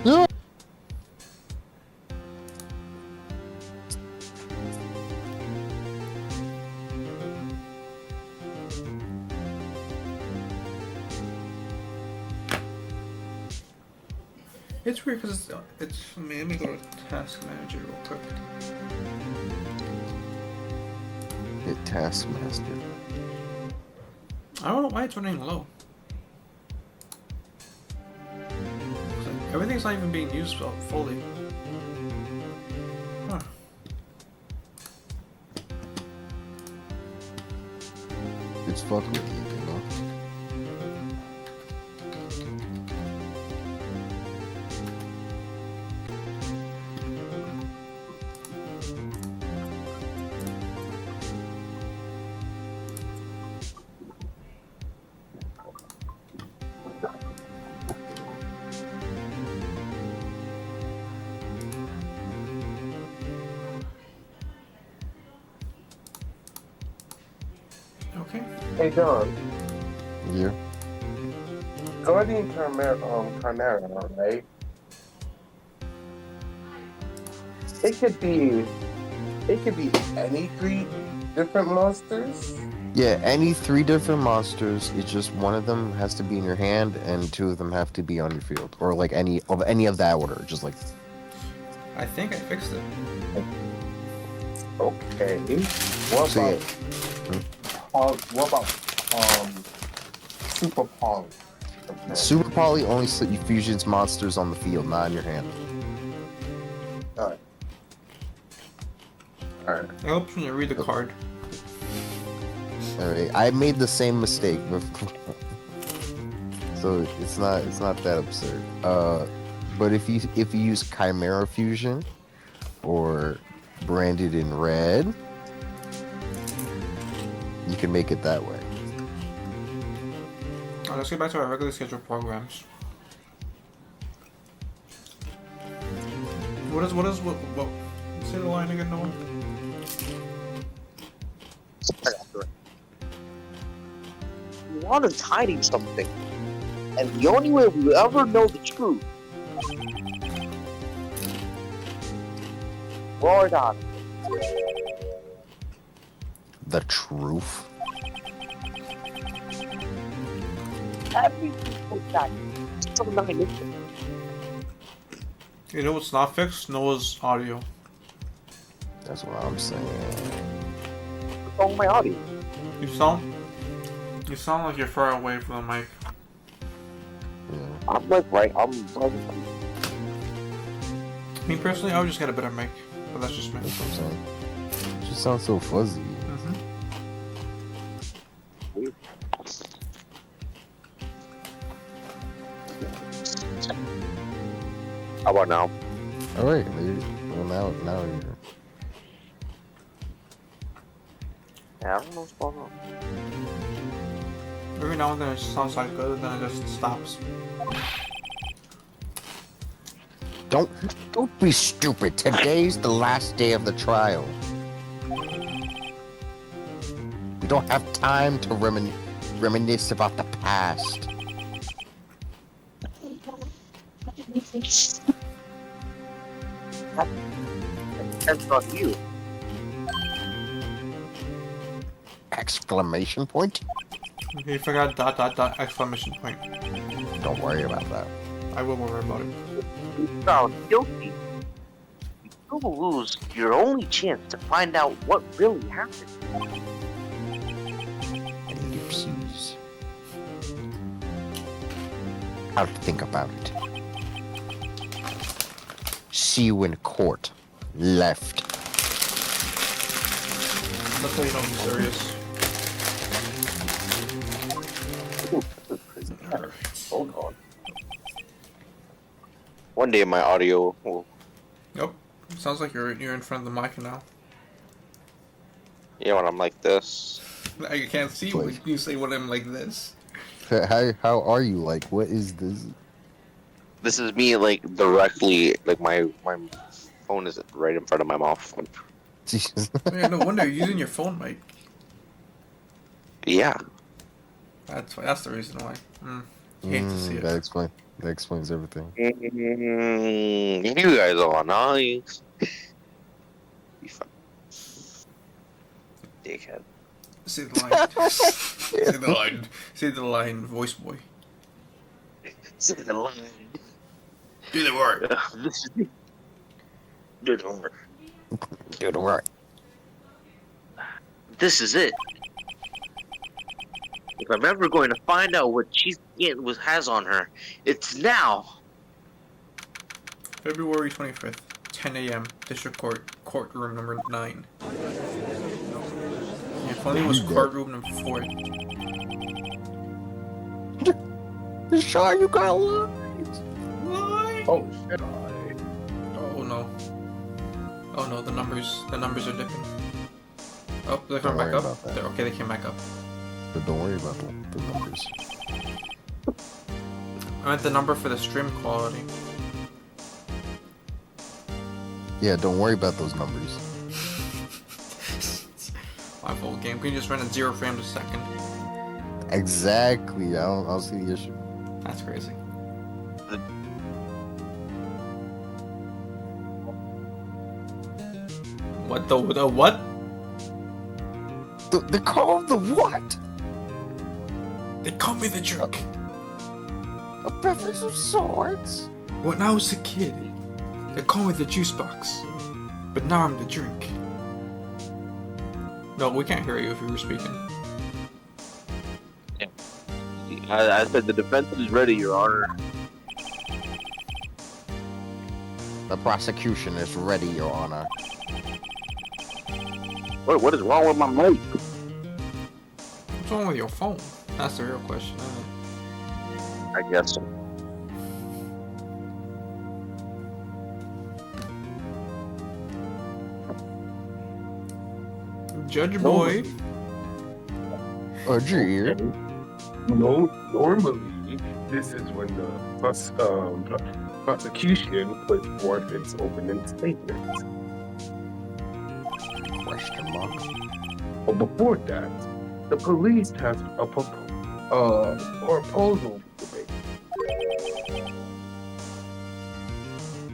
No. It's weird because it's. Let me go to Task Manager real quick. Hit Taskmaster. I don't know why it's running low. Everything's not even being used fully. Huh. It's fucking with you, you know? Okay. Hey, John. Yeah. Guardian Carnera, right? It could be any three different monsters. Yeah, any 3 different monsters. It's just one of them has to be in your hand, and 2 of them have to be on your field, or like any of that order. Just like. I think I fixed it. Okay. So, What about Super Poly? Super Poly only fusions monsters on the field, not in your hand. Alright. It helps when you read the card. Alright, I made the same mistake before. So it's not that absurd. But if you use Chimera Fusion or branded in red, you can make it that way. Alright, let's get back to our regularly scheduled programs. What? Say the line again, Noah. One is hiding something, and the only way we ever know the truth, Lord on The truth. everything like that. Something I missed. You know what's not fixed? Noah's audio. That's what I'm saying. What's wrong with my audio? You sound like you're far away from the mic. Yeah. I'm like right. Me personally, I would just get a better mic, but that's just me. That's what I'm saying. It just sounds so fuzzy. How about now? Alright, well now you're. Yeah, I don't know what's going on. Every now and then it sounds like good, and then it just stops. Don't be stupid. Today's the last day of the trial. We don't have time to reminisce about the past. That depends on you. Exclamation point? You forgot ... exclamation point. Don't worry about that. I will worry about it. You found guilty. You will lose your only chance to find out what really happened. Ellipses. I'll think about it. See you in court. Left. That's how you know I'm serious. Hold on. One day my audio will. Yep. Sounds like you're in front of the mic now. Yeah, when I'm like this. I can't see when you say when I'm like this. How are you? Like, what is this? This is me, like, directly, like, my phone is right in front of my mouth. Jesus. Yeah, no wonder you're using your phone mic. Yeah. That's the reason why. Hate to see it. That That explains everything. You guys all know you. You fucking dickhead. Say the line. Say the line. Say the line, voice boy. Say the line. Do the work. This is do the work. Do the work. This is it. If I'm ever going to find out what Chief has on her, it's now. February 25th, 10 a.m. District Court, courtroom number 9. If only it was courtroom number 4. You sure you got lines? Why? Oh shit. Oh no. Oh no, the numbers are dipping. Oh, they're Don't coming back worry up. about that. Okay, they came back up. But don't worry about the numbers. I meant the number for the stream quality. Yeah, don't worry about those numbers. My full game. Can you just run at 0 frames a second? Exactly. I don't see the issue. That's crazy. What the what? They call him the what? They call me the jerk. A preference of sorts? When I was a kid, they called me the juice box. But now I'm the drink. No, we can't hear you if you were speaking. I said the defense is ready, Your Honor. The prosecution is ready, Your Honor. What is wrong with my mic? What's wrong with your phone? That's the real question, isn't it? I guess so. Judge boy. Dear. No, normally this is when the prosecution puts forth its opening statement. Question mark. But before that, the police has a proposal to make.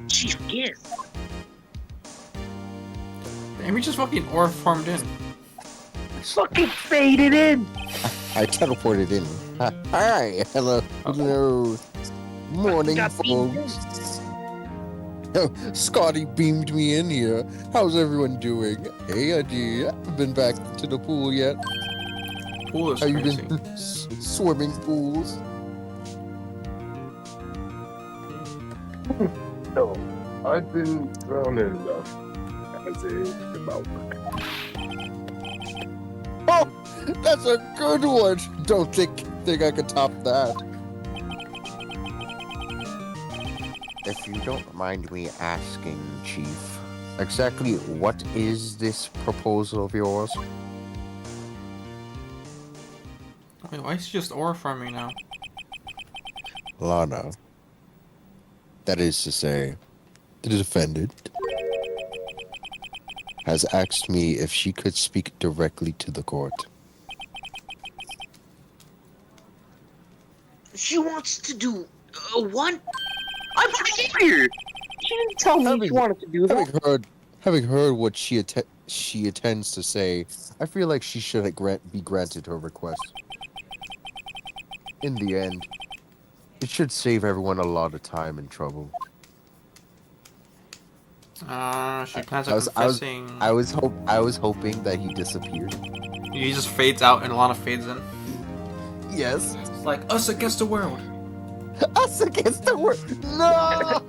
Chief Giff. Damn, we just fucking aura farmed in. Fucking faded in. I teleported in. Hi, hello, hello. Morning, Got folks. Oh, Scotty beamed me in here. How's everyone doing? Hey, Adi, been back to the pool yet? Pool is Have you crazy. been swimming pools? No, I've been drowning enough as a developer. Oh, that's a good one. Don't think I could top that. If you don't mind me asking, Chief, exactly what is this proposal of yours? Wait, why is he just aura farming now? Lana, that is to say, the defendant, has asked me if she could speak directly to the court. She wants to do what? I'm right here. She didn't tell me she wanted to do that. Having heard what she intends to say, I feel like she should be granted her request. In the end, it should save everyone a lot of time and trouble. She plans on confessing. I was hoping that he disappeared. He just fades out and Lana fades in. Yes. It's like us against the world. Us against the world. No.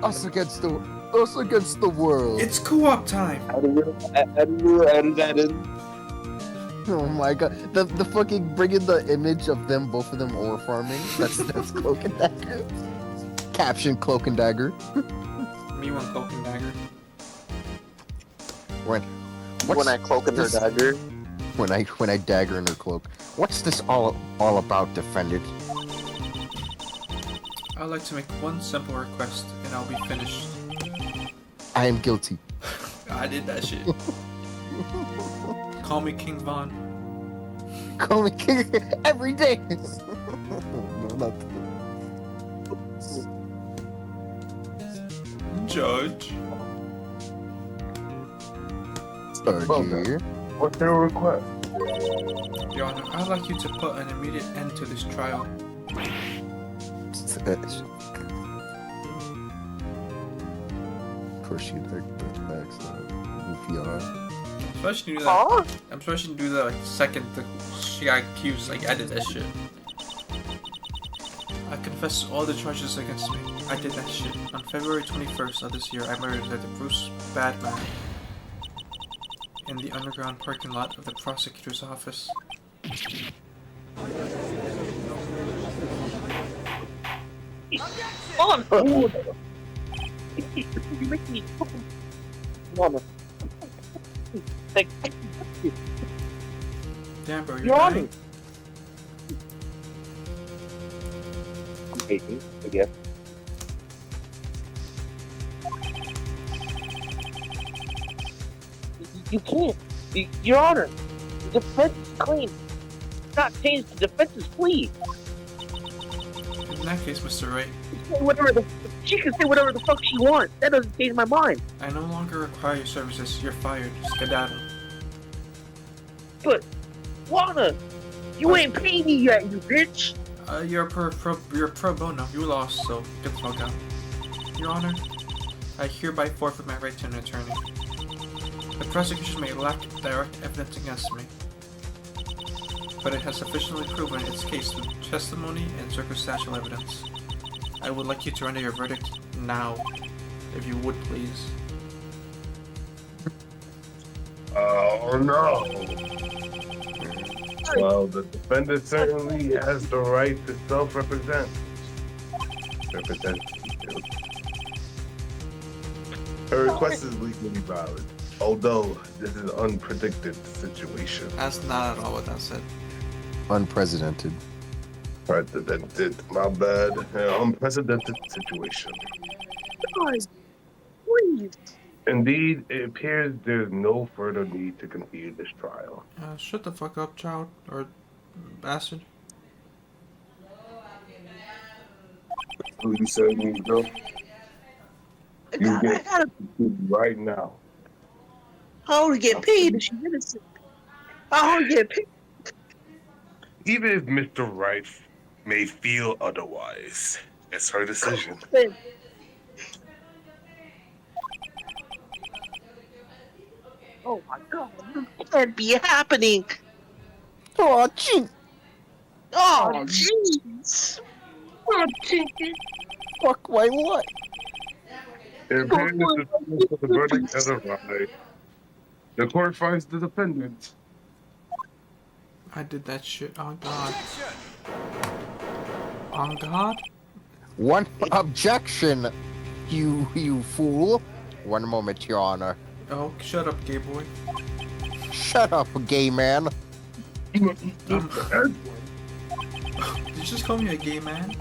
Us against the world. It's co-op time. How do you edit that in? Oh my god. The fucking bringing the image of both of them ore farming. That's Cloak and Dagger. Caption Cloak and Dagger. Me one Cloak and Dagger. When I cloak in her dagger. When I dagger in her cloak. What's this all about, defendant? I'd like to make one simple request and I'll be finished. I am guilty. I did that shit. Call me King Von. Call me king every day. No, not Judge. Sergeant. What's their request? Your Honor, I'd like you to put an immediate end to this trial. Of course, you like the facts, goofy are. I'm surprised she knew that. I'm surprised she knew that like the second she got accused. Like I did that shit. I confess all the charges against me. I did that shit. On February 21st of this year, I murdered the Bruce Badman in the underground parking lot of the prosecutor's office. Oh, you make me. Mama. Like, Damn, bro, you're Your Honor. dying. I'm hating, I guess. You can't. Your Honor, the defense is clean. It's not changed. The defense is plea. In that case, Mr. Wright, She can say whatever the fuck she wants. That doesn't change my mind. I no longer require your services. You're fired. Skedaddle. But, Lana, you ain't paying me yet, you bitch. You're pro bono. You lost, so get the fuck out. Your Honor, I hereby forfeit my right to an attorney. The prosecution may lack direct evidence against me, but it has sufficiently proven its case through testimony and circumstantial evidence. I would like you to render your verdict now, if you would please. Oh no. Well, the defendant certainly has the right to self-represent. Represent you. Her request is legally valid, although this is an unpredicted situation. That's not at all what that said. Unprecedented. Unprecedented, my bad. Unprecedented situation. Guys, please. Indeed, it appears there's no further need to continue this trial. Shut the fuck up, child, or bastard. Who you said me, Joe? You get right now. How to get paid if she's innocent? How to get paid? Even if Mr. Wright may feel otherwise, it's her decision. Oh my god, this can't be happening. Oh, gee. Oh, jeez. Oh, jeez. Fuck my what? It appears that the verdict has arrived. The court finds the defendant. I did that shit on God. On God? One objection, you fool. One moment, Your Honor. Oh, shut up, gay boy. Shut up, gay man. Did you just call me a gay man?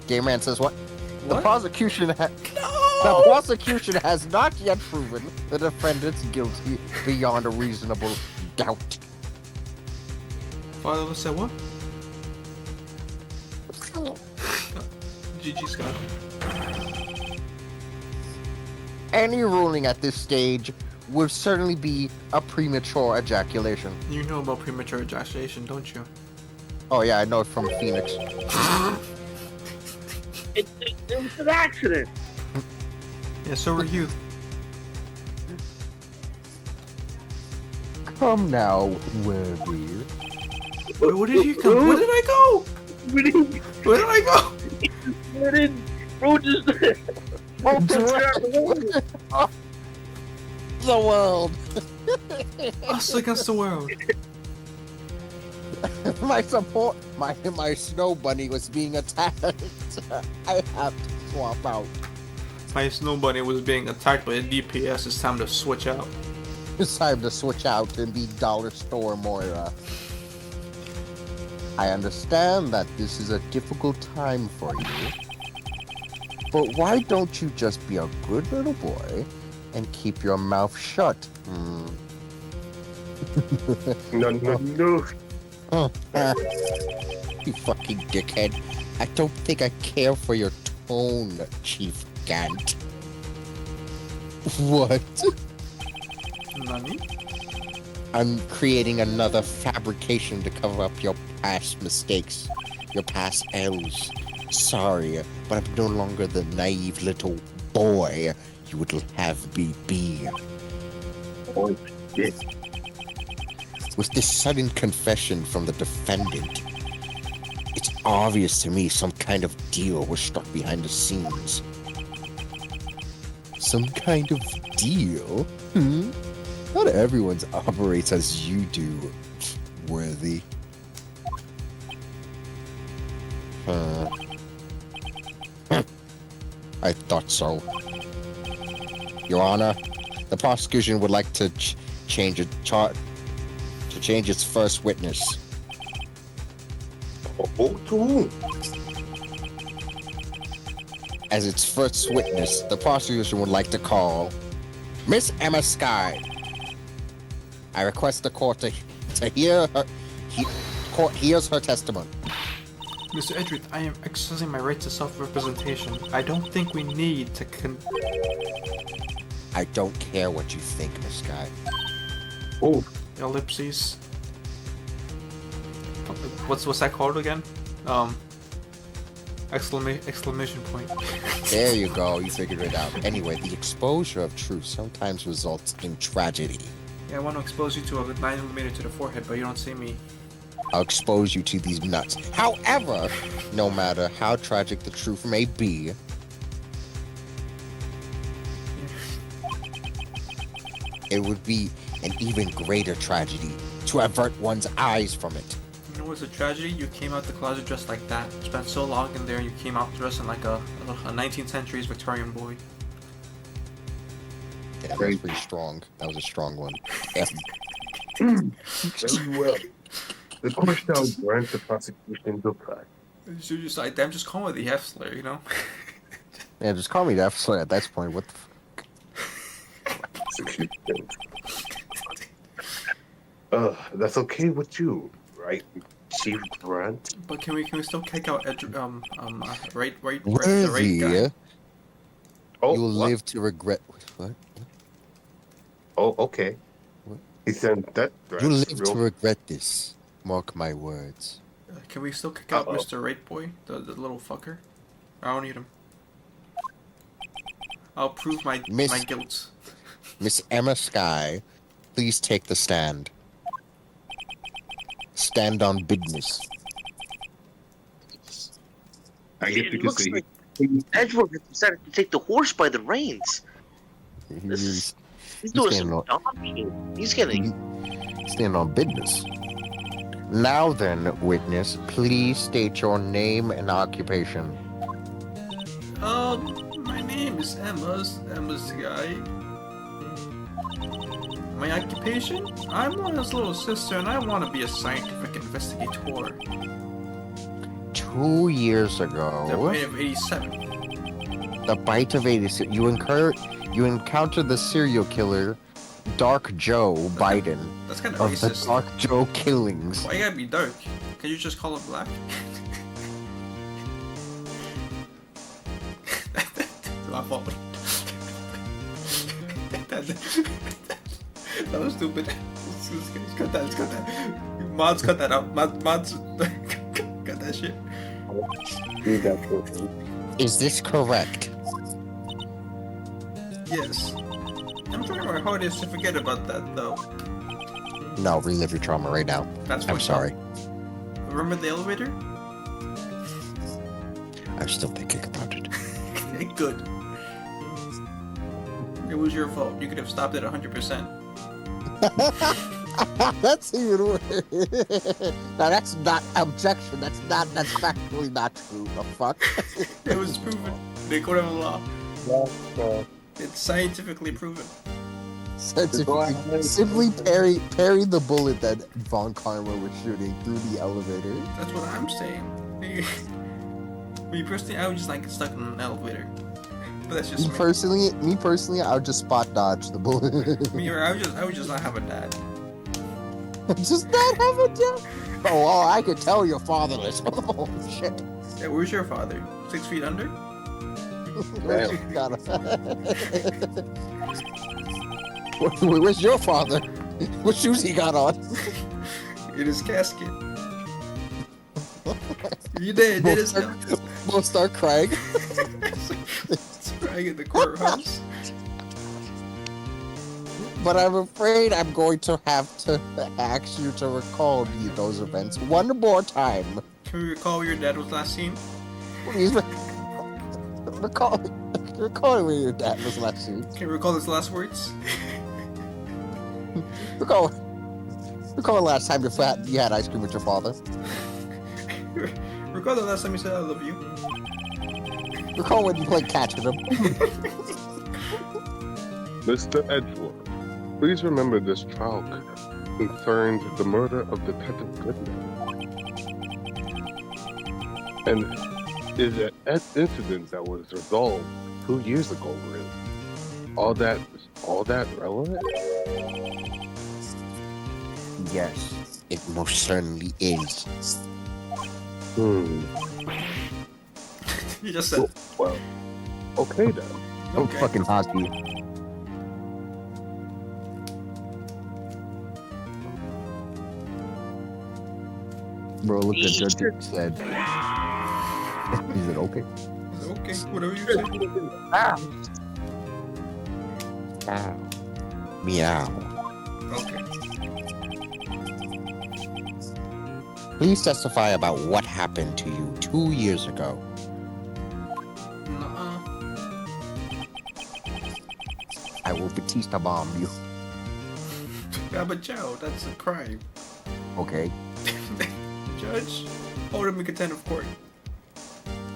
Gay man says what? The What? prosecution The prosecution has not yet proven the defendant's guilty beyond a reasonable doubt. Father said what? GG Scott. Any ruling at this stage would certainly be a premature ejaculation. You know about premature ejaculation, don't you? Oh yeah, I know it from Phoenix. It was an accident. Yeah, so were you. Come now, worthy. Wait, what did you come? Where did I go? Where did I go? Where did bro just The world. Us against the world. My snow bunny was being attacked. I have to swap out. My snow bunny was being attacked by a DPS. It's time to switch out. It's time to switch out and be Dollar Store Moira. I understand that this is a difficult time for you, but why don't you just be a good little boy and keep your mouth shut? No. You fucking dickhead. I don't think I care for your tone, Chief Gant. What? Nani? I'm creating another fabrication to cover up your past mistakes, your past L's. Sorry, but I'm no longer the naive little boy you would have me be. Oh, shit. With this sudden confession from the defendant, it's obvious to me some kind of deal was struck behind the scenes. Some kind of deal? Not everyone's operates as you do, Worthy. I thought so. Your Honor, the prosecution would like to change its first witness. Oh, to whom? As its first witness, the prosecution would like to call Miss Emma Sky. I request the court to hear her. Court hears her testimony. Mr. Edric, I am exercising my right to self-representation. I don't think we need to I don't care what you think, Miss Sky. Oh, ellipses. What's that called again? Exclamation point. There you go. You figured it out. Anyway, the exposure of truth sometimes results in tragedy. Yeah, I want to expose you to a 9mm to the forehead, but you don't see me. I'll expose you to these nuts. However, no matter how tragic the truth may be, it would be an even greater tragedy to avert one's eyes from it. You know what's a tragedy? You came out the closet dressed like that. Spent so long in there, and you came out dressing like a 19th century's Victorian boy. Yeah, that was pretty strong. That was a strong one. F. very well. The court shall grant the prosecution the fact. So just like, damn, just call me the F-Slayer, you know? Yeah, just call me the F-Slayer at this point. What the that's okay with you, right, Chief Grant? But can we still kick out the right Worthy, guy? Oh, you will what? live to regret. What? Oh, okay. What? He said that. You'll live to regret this. Mark my words. Can we still kick out Uh-oh. Mr. Right Boy, the little fucker? I don't need him. I'll prove my guilt. Miss Emma Sky, please take the stand. Stand on business. I get It to looks say like Edward has decided to take the horse by the reins. He's doing standing some donkey. He's getting. Stand on business. Now then, witness, please state your name and occupation. My name is Emma's guy. My occupation? I'm Lana's little sister, and I want to be a scientific investigator. 2 years ago, The rate of 87. the bite of 86, you encountered the serial killer, Dark Joe Biden, That's kind of of the racist. Dark Joe killings. Why you gotta be dark? Can you just call it black? My fault. That was stupid. Let's cut that. Mods, cut that out. Mods, cut that shit. Is this correct? Yes. I'm trying my hardest to forget about that, though. No, relive your trauma right now. That's I'm fucked sorry. up. Remember the elevator? I'm still thinking about it. Good. It was your fault. You could have stopped it 100%. That's even worse. Now that's not objection. That's factually not true. The fuck? It was proven. The court of law. It's scientifically proven. Simply parry the bullet that Von Karma was shooting through the elevator. That's what I'm saying. Me personally, I would just like get stuck in an elevator. But that's just Me personally, I would just spot dodge the bullet. me. Or I would just not have a dad. Just not have a dad. Oh, I could tell you're fatherless. Oh shit. Yeah, where's your father? 6 feet under? Where's he got on? Where's your father? What shoes he got on? In his casket. You did his We'll start crying. It's crying in the courthouse. But I'm afraid I'm going to have to ask you to recall those events one more time. Can we recall where your dad was last seen? Please recall where your dad was last seen. Can you recall his last words? Recall the last time you had ice cream with your father. Recall the last time you said I love you. Recall when you played catch with him. Mr. Edgeworth, please remember this trial concerned the murder of Detective Goodman. And is an incident that was resolved 2 years ago, really? All that relevant? Yes, it most certainly is. Hmm. You just said. Well, okay then. Don't Okay. fucking hockey. Bro, look at Judge said. He said, okay. Okay, whatever you say. Meow. Okay. Please testify about what happened to you 2 years ago. Nuh-uh. I will Batista bomb you. Yeah, but Joe, that's a crime. Okay. Judge, hold him in contempt of court.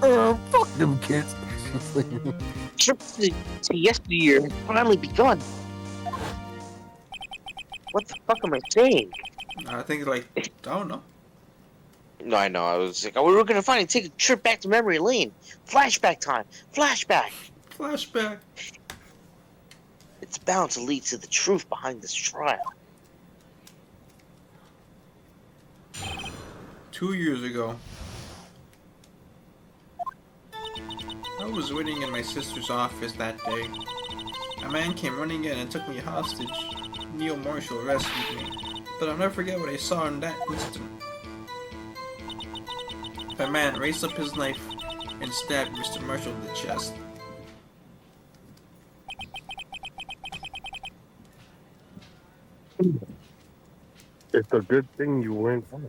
Fuck them kids. Trip to yesteryear has finally begun. What the fuck am I saying? I think like I don't know. No, I know. I was like, we were gonna finally take a trip back to memory lane. Flashback time. Flashback. Flashback. It's bound to lead to the truth behind this trial. 2 years ago. I was waiting in my sister's office that day. A man came running in and took me hostage. Neil Marshall rescued me, but I'll never forget what I saw in that instant. The man raised up his knife and stabbed Mr. Marshall in the chest. It's a good thing you weren't home.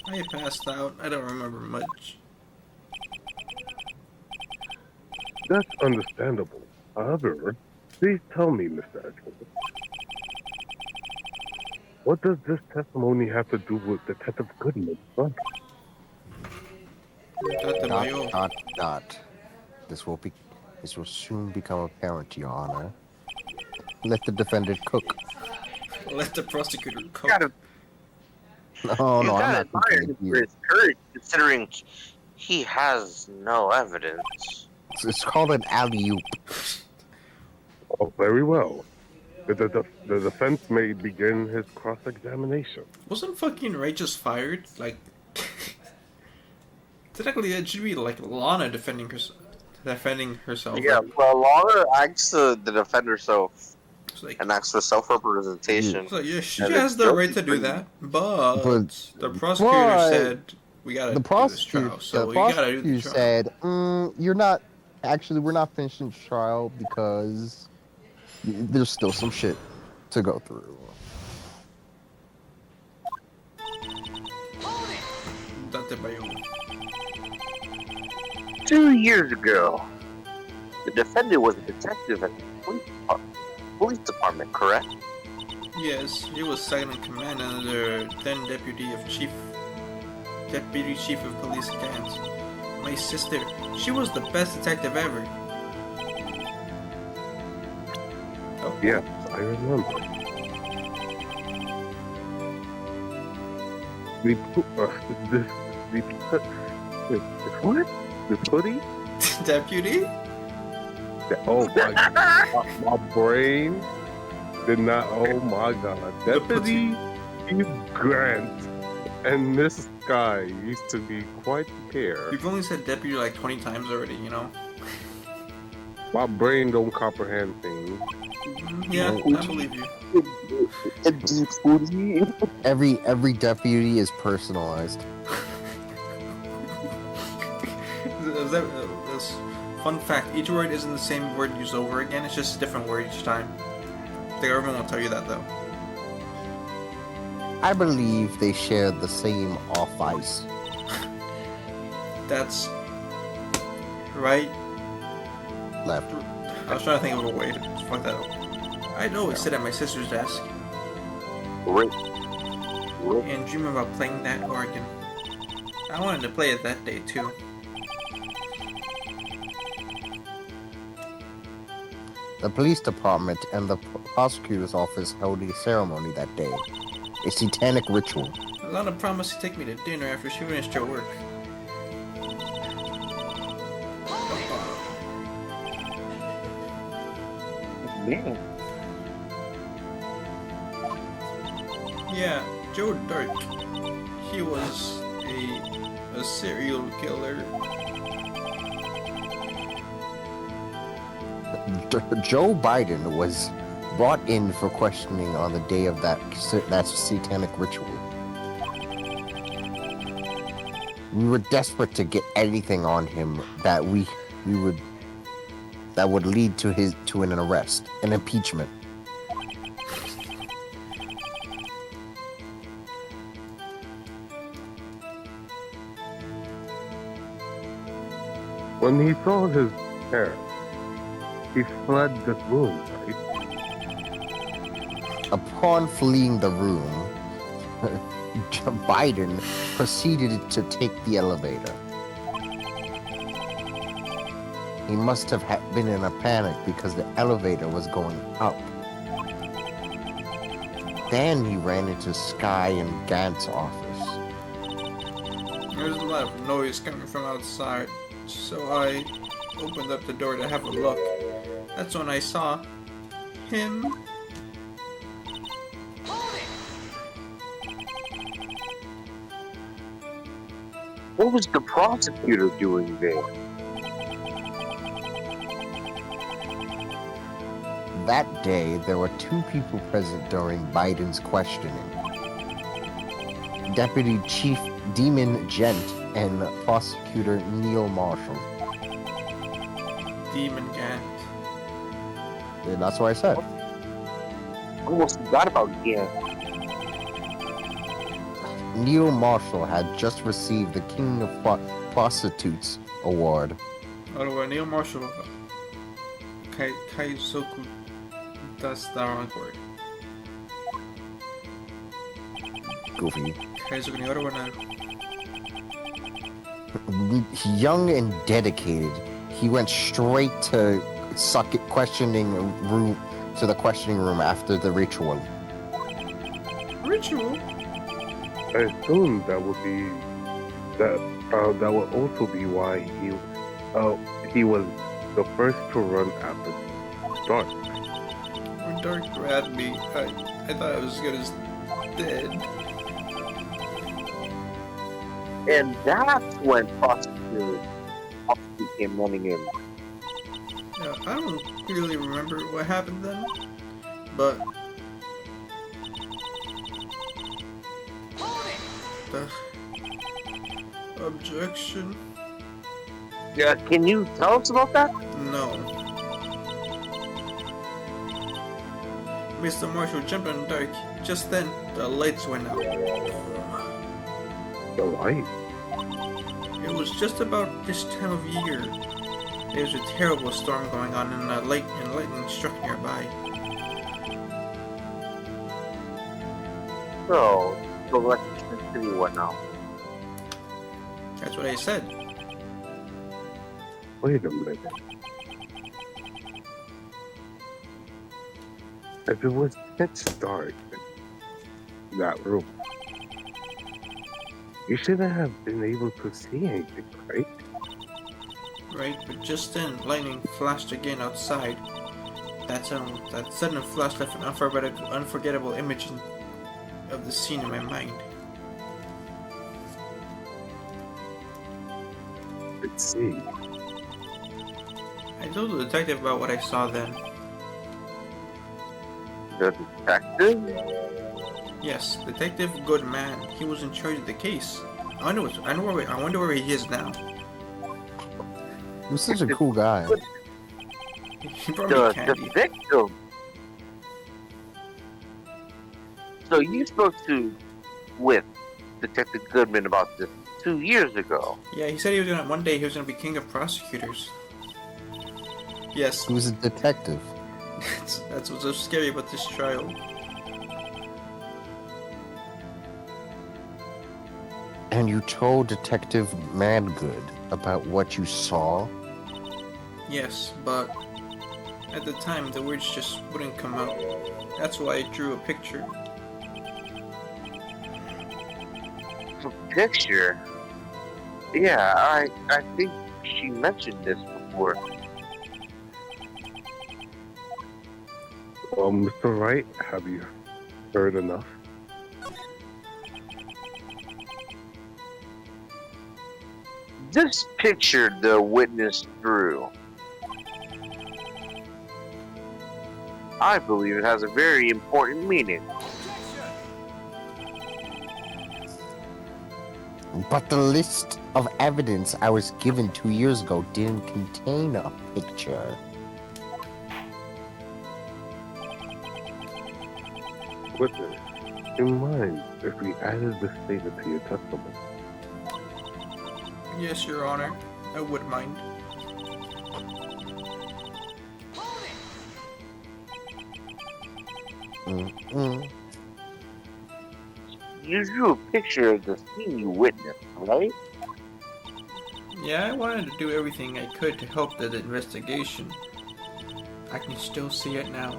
I passed out. I don't remember much. That's understandable. However, please tell me, Mr. Edgeworth, what does this testimony have to do with Detective Goodman's son? Dot. This will soon become apparent, Your Honor. Let the defendant cook. Let the prosecutor You cook. gotta, Oh you no, I'm gotta not admire cooking him for here. his courage, considering he has no evidence. It's called an alley-oop. Oh, very well. The defense may begin his cross-examination. Wasn't fucking Ray just fired? Like, technically it should be like Lana defending herself. Yeah, well, Lana asked the defend herself It's like, and asked for self-representation. yeah, she And has the right to do that, but the prosecutor said we gotta The do this trial, so we gotta do the trial. said, we're not finishing the trial because there's still some shit to go through. Date Bayou. 2 years ago, the defendant was a detective at the police department, correct? Yes, he was second in command under then deputy chief of police Gans. My sister, she was the best detective ever. Oh, Yes, I remember. What? The hoodie? deputy? Oh my god, my brain did not. Oh my god, Deputy Steve Grant And this guy used to be quite the pair. You've only said deputy like 20 times already, you know? My brain don't comprehend things. Yeah, No. I believe you. Every deputy is personalized. This fun fact, each word isn't the same word used over again, it's just a different word each time. The government won't tell you that though. I believe they share the same off-ice. That's right. Left. I was trying to think of a way to fuck that up. I'd always sit at my sister's desk and dream about playing that organ. I wanted to play it that day too. The police department and the prosecutor's office held a ceremony that day. A satanic ritual. Alana promised to take me to dinner after she finished her work. Man. Yeah, Joe Dirt. He was a serial killer. Joe Biden was brought in for questioning on the day of that satanic ritual. We were desperate to get anything on him that that would lead to an arrest, an impeachment. When he saw his parents, he fled the room, right? Upon fleeing the room, Biden proceeded to take the elevator. He must have been in a panic because the elevator was going up. Then he ran into Sky and Gant's office. There's a lot of noise coming from outside, so I opened up the door to have a look. That's when I saw him. What was the prosecutor doing there? That day, there were two people present during Biden's questioning. Deputy Chief Demon Gent and Prosecutor Neil Marshall. Demon Gant. And that's what I said. Almost forgot about Gant. Neil Marshall had just received the King of Prostitutes award. Oh, Neil Marshall. Kaizoku. That's the wrong word. Goofy. Kaizoku ni oro wa naru. Young and dedicated, he went straight to the questioning room after the ritual. Ritual? I assume that would be that would also be why he was the first to run after dark. When Dark grabbed me, I thought I was as good as dead. And that's when prosecutor came running in. Yeah, I don't really remember what happened then, but the objection? Yeah, can you tell us about that? No. Mr. Marshall jumped on Dark. Just then, the lights went out. The light. It was just about this time of year. There was a terrible storm going on, and lightning struck nearby. So, the electricity went out. That's what I said. Wait a minute. If it was pitch dark in that room, you shouldn't have been able to see anything, right? Right, but just then, lightning flashed again outside. That sudden flash left an unforgettable image of the scene in my mind. see. I told the detective about what I saw then. The detective? Yes, Detective Goodman. He was in charge of the case. I wonder where he is now. He was such a cool guy. He brought me The candy. victim. So you spoke with Detective Goodman about this 2 years ago. Yeah, he said one day he was gonna be king of prosecutors. Yes, He was a detective. that's what's so scary about this trial. And you told Detective Mangood about what you saw? Yes, but at the time the words just wouldn't come out. That's why I drew a picture. The picture? Yeah, I think she mentioned this before. Mr. Wright, have you heard enough? This picture the witness drew, I believe it has a very important meaning. But the list of evidence I was given 2 years ago didn't contain a picture. Witness, do you mind if we added this statement to your testimony? Yes, Your Honor. I wouldn't mind. Mm-mm. You drew a picture of the scene you witnessed, right? Yeah, I wanted to do everything I could to help the investigation. I can still see it now.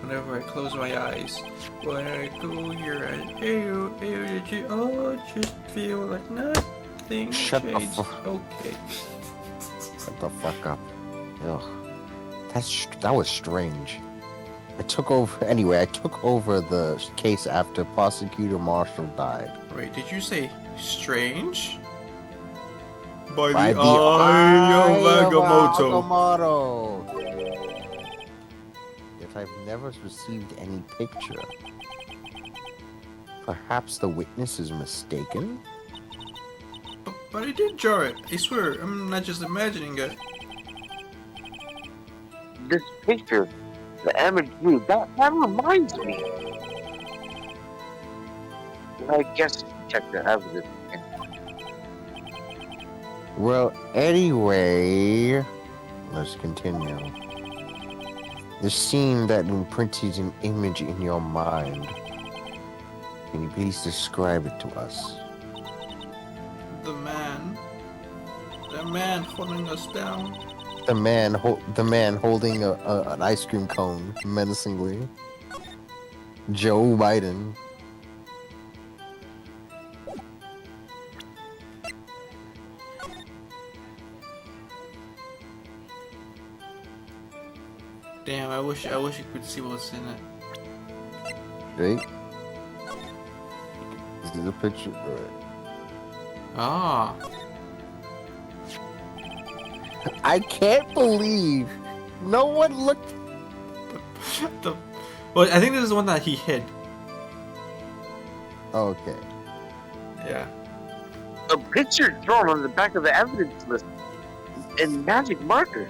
Whenever I close my eyes. When I go here and just feel like nothing Shut the changed. fuck- Okay. Shut the fuck up. Ugh. That was strange. I took over the case after Prosecutor Marshall died. Wait, did you say strange? By By the eye of Agamotto. Agamotto. Yet I've never received any picture. Perhaps the witness is mistaken? But I did draw it. I swear, I'm not just imagining it. This picture, the Emmett drew, that reminds me. I guess check the evidence. Well, anyway, let's continue. The scene that imprinted an image in your mind. Can you please describe it to us? The man holding us down. The man holding an ice cream cone menacingly. Joe Biden. Damn, I wish you could see what's in it. Right? This is a picture. Right. Ah. I can't believe no one looked. Well, I think this is the one that he hid. Okay. Yeah. A picture drawn on the back of the evidence list in magic marker.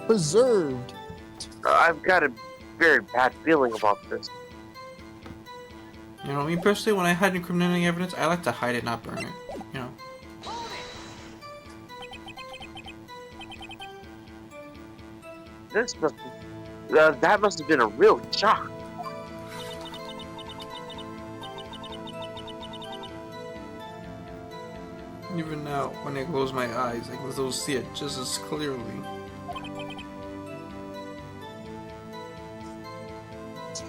Preserved. I've got a very bad feeling about this. You know, me personally, when I hide incriminating evidence, I like to hide it, not burn it. You know. This must that must have been a real shock. Even now, when I close my eyes, I can still see it just as clearly.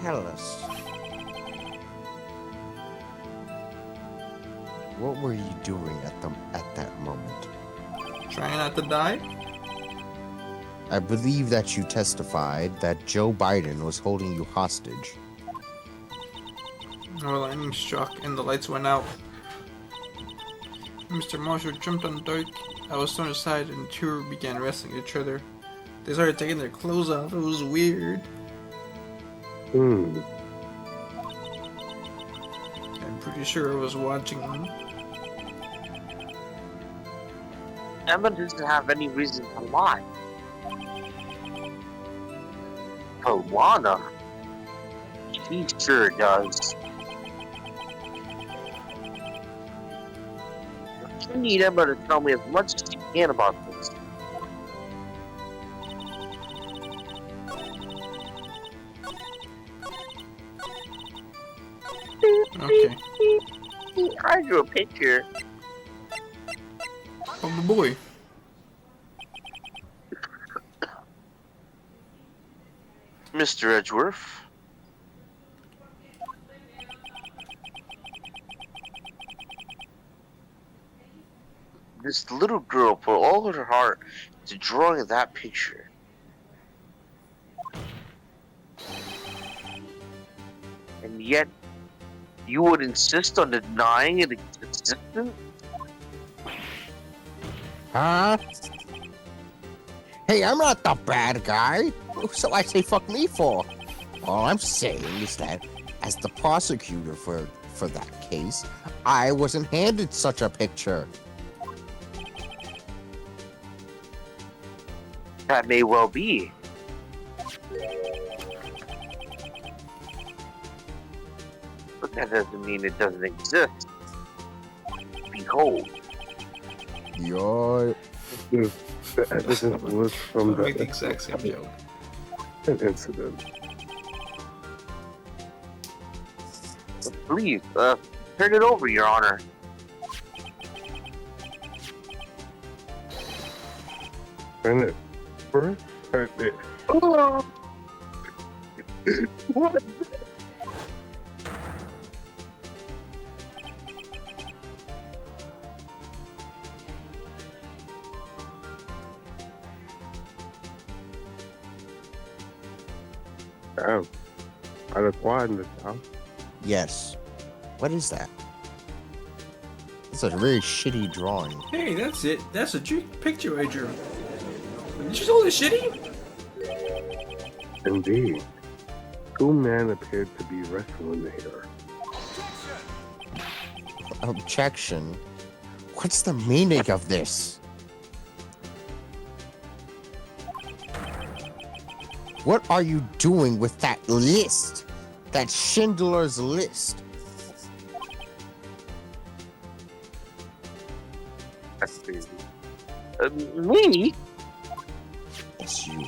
Tell us. What were you doing at that moment? Trying not to die? I believe that you testified that Joe Biden was holding you hostage. Our lightning struck and the lights went out. Mr. Marshall jumped on Dyke. I was thrown aside and the two began wrestling each other. They started taking their clothes off. It was weird. Hmm. I'm pretty sure I was watching them. Emma doesn't have any reason to lie. But Lana, she sure does. You need Emma to tell me as much as you can about this. Okay. I drew a picture. Oh, the boy. Mr. Edgeworth. This little girl put all of her heart into drawing that picture. And yet, you would insist on denying its existence? Huh? Hey, I'm not the bad guy. So I say fuck me for. All I'm saying is that as the prosecutor for that case, I wasn't handed such a picture. That may well be. But that doesn't mean it doesn't exist. Behold. You're... The evidence was from Make the the exact same joke. incident. Please, turn it over, Your Honor. Turn it first? Turn it. Oh! What? Damn. Are the quiet in this house? Yes. What is that? It's a very shitty drawing. Hey, that's it. That's a picture I drew. Did you call it shitty? Indeed. Two men appeared to be wrestling here. Objection? What's the meaning of this? What are you doing with that list? That Schindler's List? That's crazy. Me? It's you.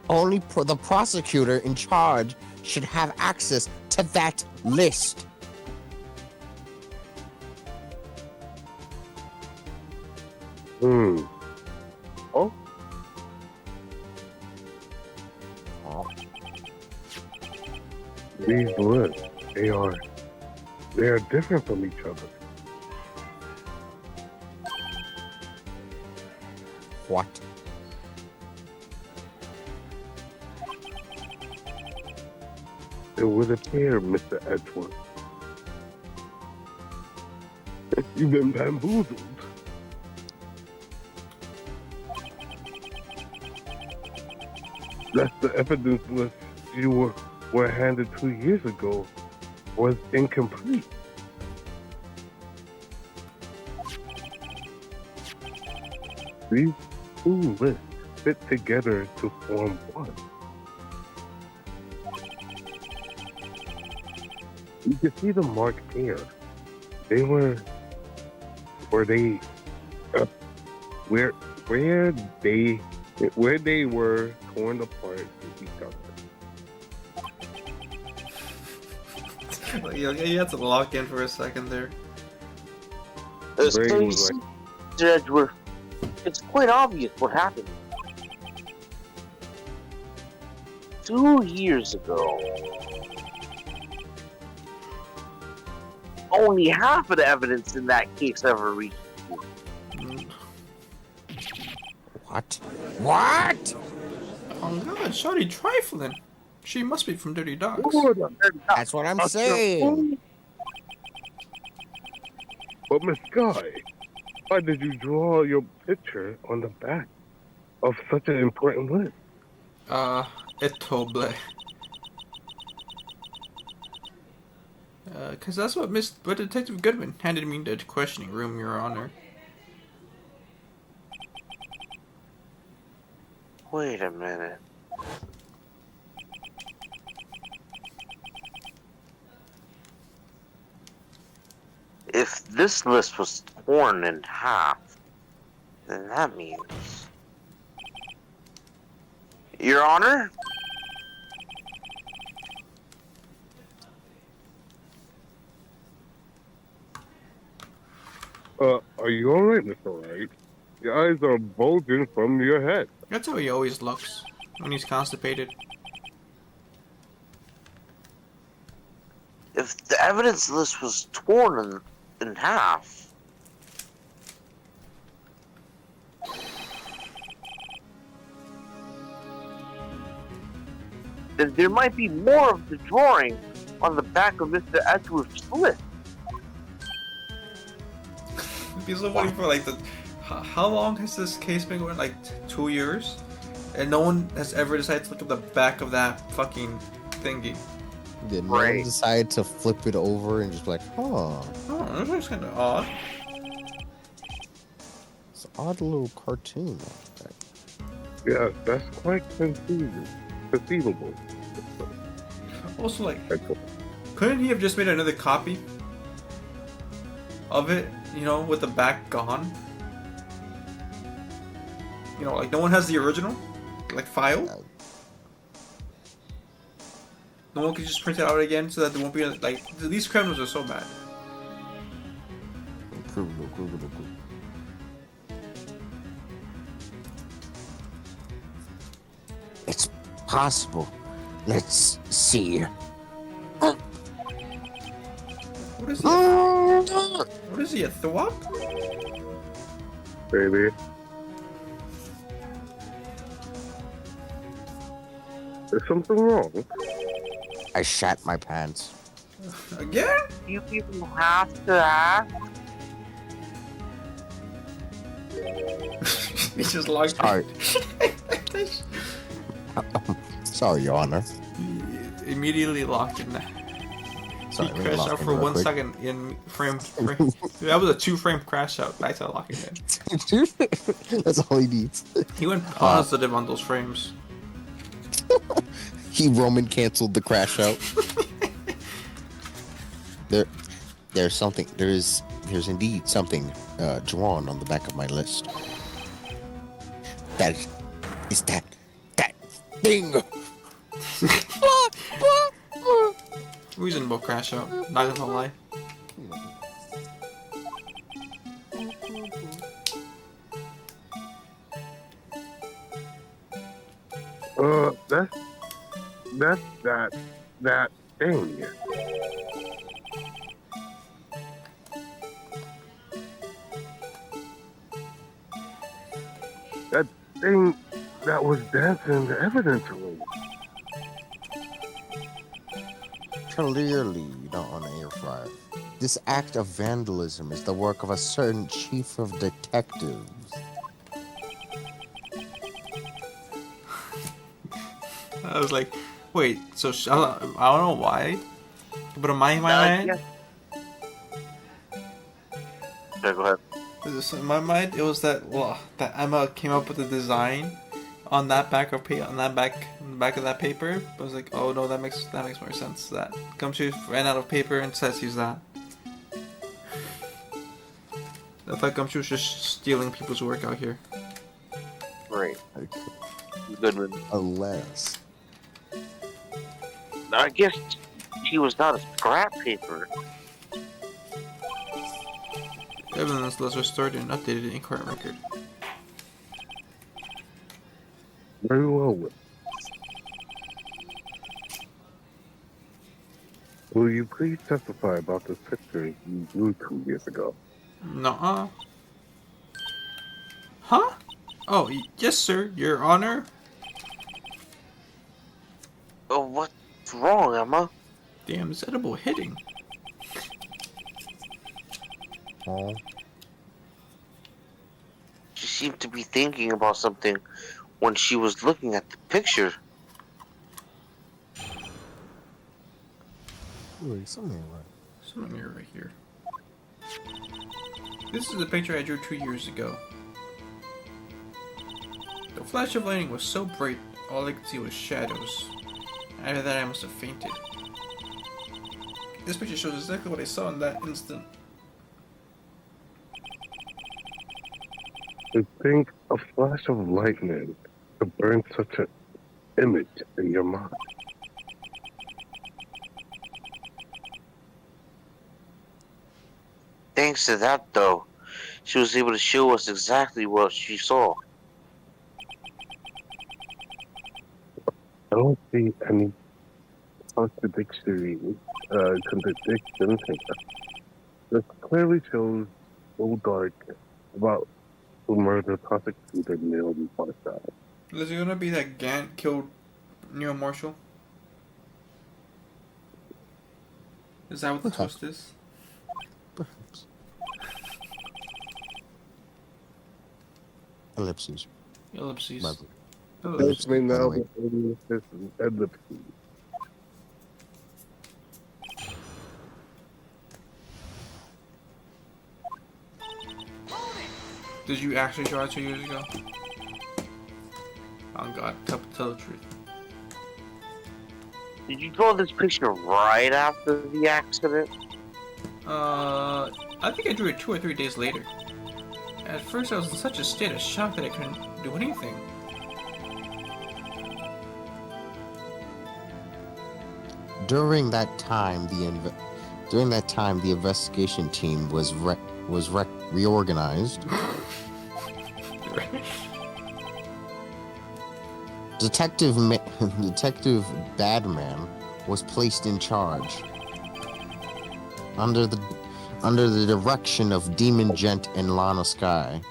Only the prosecutor in charge should have access to that list. Hmm. Oh? Oh. These lists, they are different from each other. What? It would appear, Mr. Edgeworth, that you've been bamboozled. That the evidence list you were handed 2 years ago was incomplete. These two lists fit together to form one. You can see the mark here. They were where they were torn apart with each other. You had to lock in for a second there. Brain So you was see, like- Mr. Edgeworth, it's quite obvious what happened. 2 years ago, only half of the evidence in that case ever reached you. What? What? Oh god, Shawty trifling. She must be from Dirty Dogs. That's what I'm saying. But Miss Guy, Why did you draw your picture on the back of such an important list? Etoble. Cause that's what Detective Goodman handed me in the questioning room, Your Honor. Wait a minute. If this list was torn in half, then that means... Your Honor? Are you alright, Mr. Wright? Your eyes are bulging from your head. That's how he always looks when he's constipated. If the evidence list was torn in half, then there might be more of the drawing on the back of Mr. Edgeworth's list. It'd be so funny for like how long has this case been going? Like 2 years, and no one has ever decided to look at the back of that fucking thingy. Did no one decide to flip it over and just be like, huh? Oh, this looks kind of odd. It's an odd little cartoon. Yeah, that's quite conceivable. Also, like, couldn't he have just made another copy of it? You know, with the back gone. You know, like no one has the original, like file. No one could just print it out again so that there won't be like these criminals are so bad. It's possible. Let's see. What is he? What is he? A thwop? Baby. Is something wrong? I shat my pants. Again? You people have to ask. He just locked. Sorry. Sorry, Your Honor. He immediately locked in there. Sorry, He crashed out for 1 second in frame. That was a 2-frame crash out. Back to locking in. That's all he needs. He went positive on those frames. He Roman canceled the crash out. There's indeed something drawn on the back of my list. That is that thing. Reasonable crash out. Not gonna lie. That's that thing. That thing that was dancing in the evidence room. Clearly, you don't want to air fryer. This act of vandalism is the work of a certain chief of detectives. I was like, wait, so I don't know why, but in my mind, Yeah, go ahead. in my mind, it was that Emma came up with the design on that back of on the back of that paper. I was like, oh no, that makes more sense. That Gumshoe ran out of paper and says use that. I thought Gumshoe was just stealing people's work out here. Great. Good one. Alas. I guess he was not a scrap paper. Evidence was restored and updated in court record. Very well. Will you please testify about this picture you drew 2 years ago? Nuh-uh. Huh? Oh, yes, sir, Your Honor. Oh, what's wrong, Emma? Damn, is edible hitting? Oh. She seemed to be thinking about something when she was looking at the picture. Wait, something right. Something here right here. This is the picture I drew 2 years ago. The flash of lightning was so bright, all I could see was shadows. After that, I must have fainted. This picture shows exactly what I saw in that instant. To think a flash of lightning to burn such an image in your mind. Thanks to that, though, she was able to show us exactly what she saw. I don't see any contradictions here. This clearly shows so dark about who murdered prosecutor Neil Marshall. Is it gonna be that Gant killed Neil Marshall? Is that what the twist is? Perhaps. Ellipses. Ellipses. My bad. Ellipses. This may by the now way. be this ellipse. Did you actually draw it 2 years ago? Oh god, tell the truth. Did you draw this picture right after the accident? I think I drew it 2 or 3 days later. At first I was in such a state of shock that I couldn't do anything. During that time, the investigation team was reorganized. Detective Badman was placed in charge under the direction of Demon Gent and Lana Sky.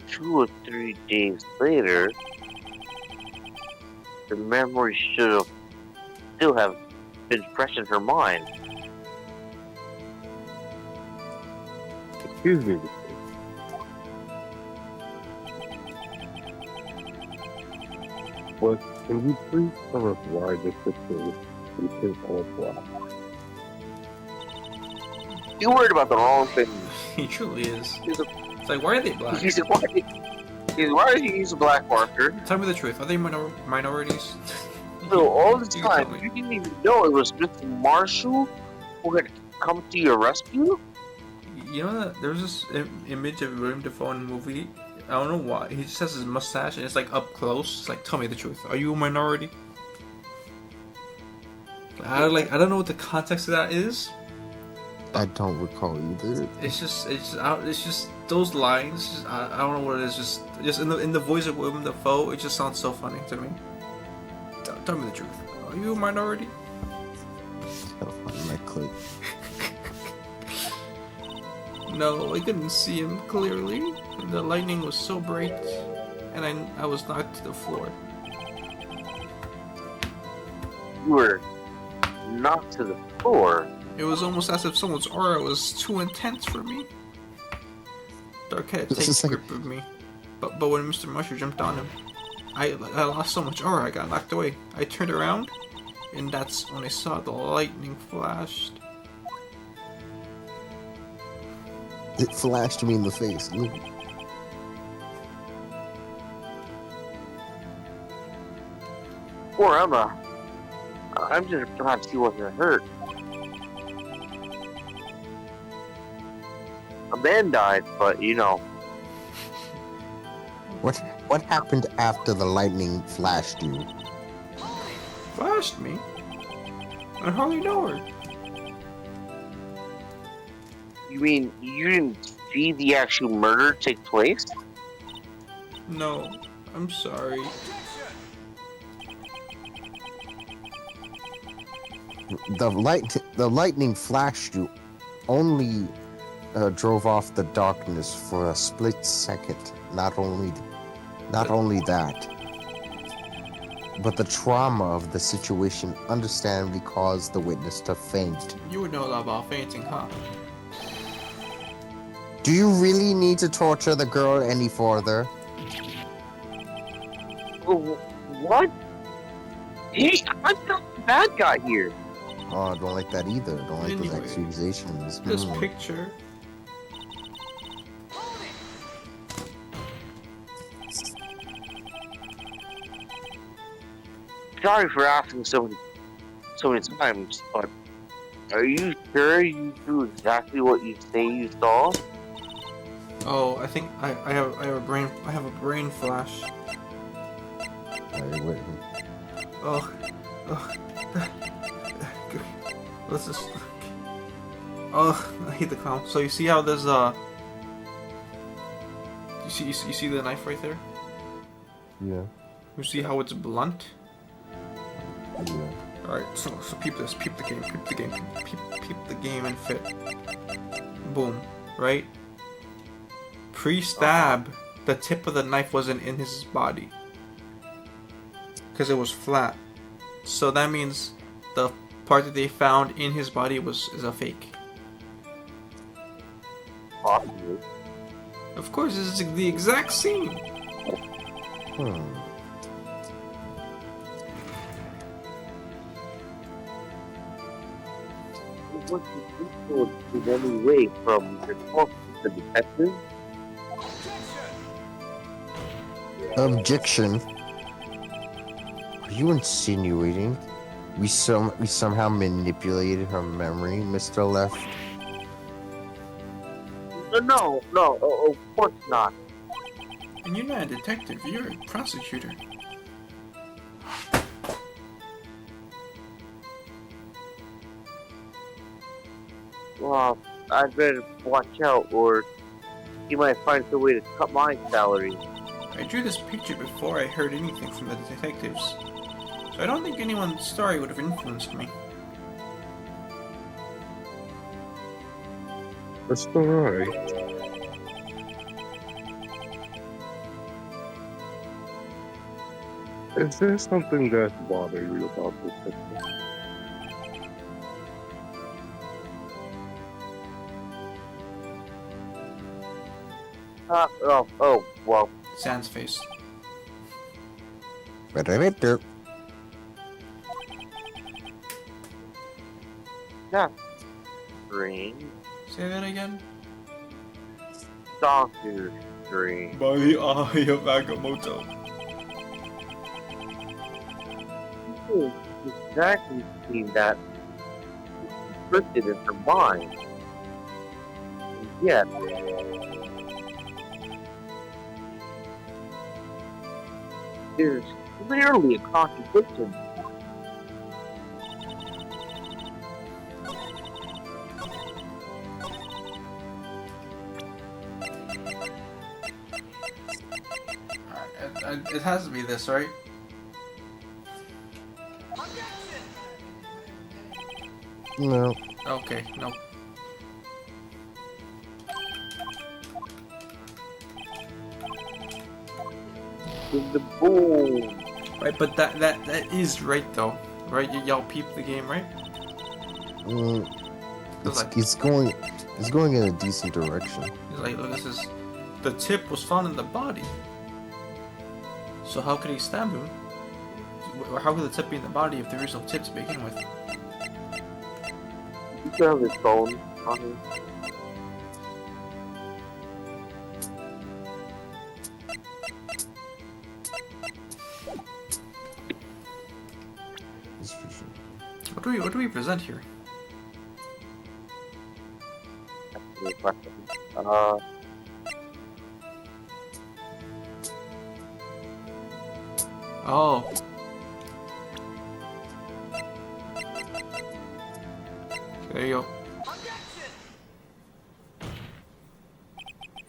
Two or 3 days later, the memory should have still have been fresh in her mind. Excuse me. But can you please tell us why this picture is all black? You worried about the wrong thing. He truly is. He's a, It's like, why are they black? he's a, why did he use a black marker? Tell me the truth. Are they minorities? So all this You can tell time, me. you didn't even know it was Mr. Marshall who had come to your rescue? You know that there was this image of William Dafoe in the movie. I don't know why. He just has his mustache and it's like up close. It's like, tell me the truth. Are you a minority? I don't know what the context of that is. I don't recall either. It's just those lines. Just, I don't know what it is. Just in the voice of William Dafoe, it just sounds so funny to me. Tell me the truth. Are you a minority? Gotta find that clip. No, I couldn't see him clearly. The lightning was so bright, and I was knocked to the floor. You were knocked to the floor. It was almost as if someone's aura was too intense for me. Dark had a This tight is like- grip of me. But when Mr. Musher jumped on him, I lost so much aura, I got knocked away. I turned around, and that's when I saw the lightning flashed. It flashed me in the face. Look. Poor Emma. I'm just glad she wasn't hurt. A man died, but you know. What happened after the lightning flashed you? Flashed me? I hardly know her. You mean you didn't see the actual murder take place? No, I'm sorry. The lightning flashed you only drove off the darkness for a split second. Not only that. but the trauma of the situation understandably caused the witness to faint. You would know a lot about fainting, huh? Do you really need to torture the girl any further? What? Hey, I'm not the bad guy here. Oh, I don't like that either. Don't like those Anyway, accusations. This picture. Sorry for asking so many times, but are you sure you do exactly what you say you saw? Oh, I think I have a brain flash. Wait. Oh. Let's just. Oh, I hate the clown. So you see how there's you see the knife right there? Yeah. You see how it's blunt? Yeah. Alright, so peep this, peep the game and fit. Boom, right? Pre-stab, the tip of the knife wasn't in his body. Because it was flat. So that means the part that they found in his body is a fake. Possibly. Of course, this is the exact scene. Was the in any way from the talk to the detective? Objection. Are you insinuating we somehow manipulated her memory, Mr. Left? No, of course not. And you're not a detective, you're a prosecutor. Well, I'd better watch out, or he might find some way to cut my salary. I drew this picture before I heard anything from the detectives, so I don't think anyone's story would have influenced me. That's alright. Is there something that's bothering you about this picture? Well, Sans face. Better. that's strange. Say that again? Doctor Strange. By the eye of Agamotto. You exactly see that encrypted in her mind. And yet, there's clearly a contradiction. It has to be this, right? No. Okay, no. In the boom. Right, but that is right though, right? Y'all peep the game, right? It's going in a decent direction. He's like, look, this is the tip was found in the body. So how could he stab him? Or how could the tip be in the body if there is no tip to begin with? You still have his phone on him. What do we present here? That's a good question. Oh. There you go.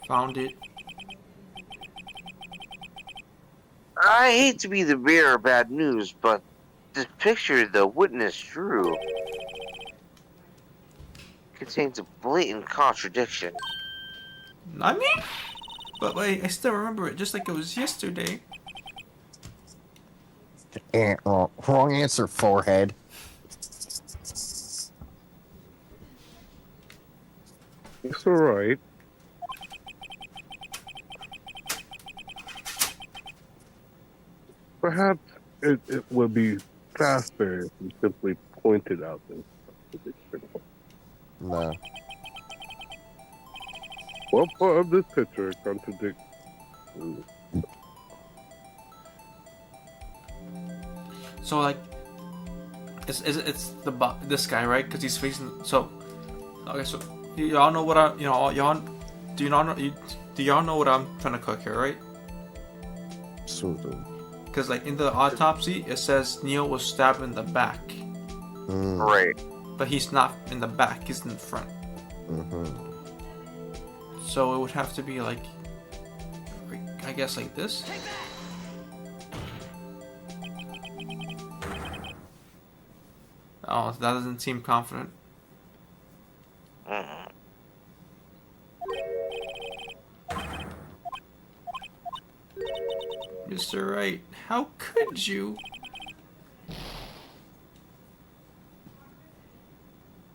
Found it. I hate to be the bearer of bad news, but this picture the witness drew contains a blatant contradiction. Not me? But wait, I still remember it just like it was yesterday. Wrong answer, forehead. It's alright. Perhaps it would be faster if you simply pointed out this contradiction. No. What part of this picture contradicts? So like, it's this guy, right? Because he's facing. So okay, so y'all know what do y'all know what I'm trying to cook here, right? Sort of. Because like in the autopsy, it says Neil was stabbed in the back, Right. but he's not in the back; he's in the front. Mm-hmm. So it would have to be like, I guess like this. Oh, that doesn't seem confident. Mm. Mr. Wright, how could you?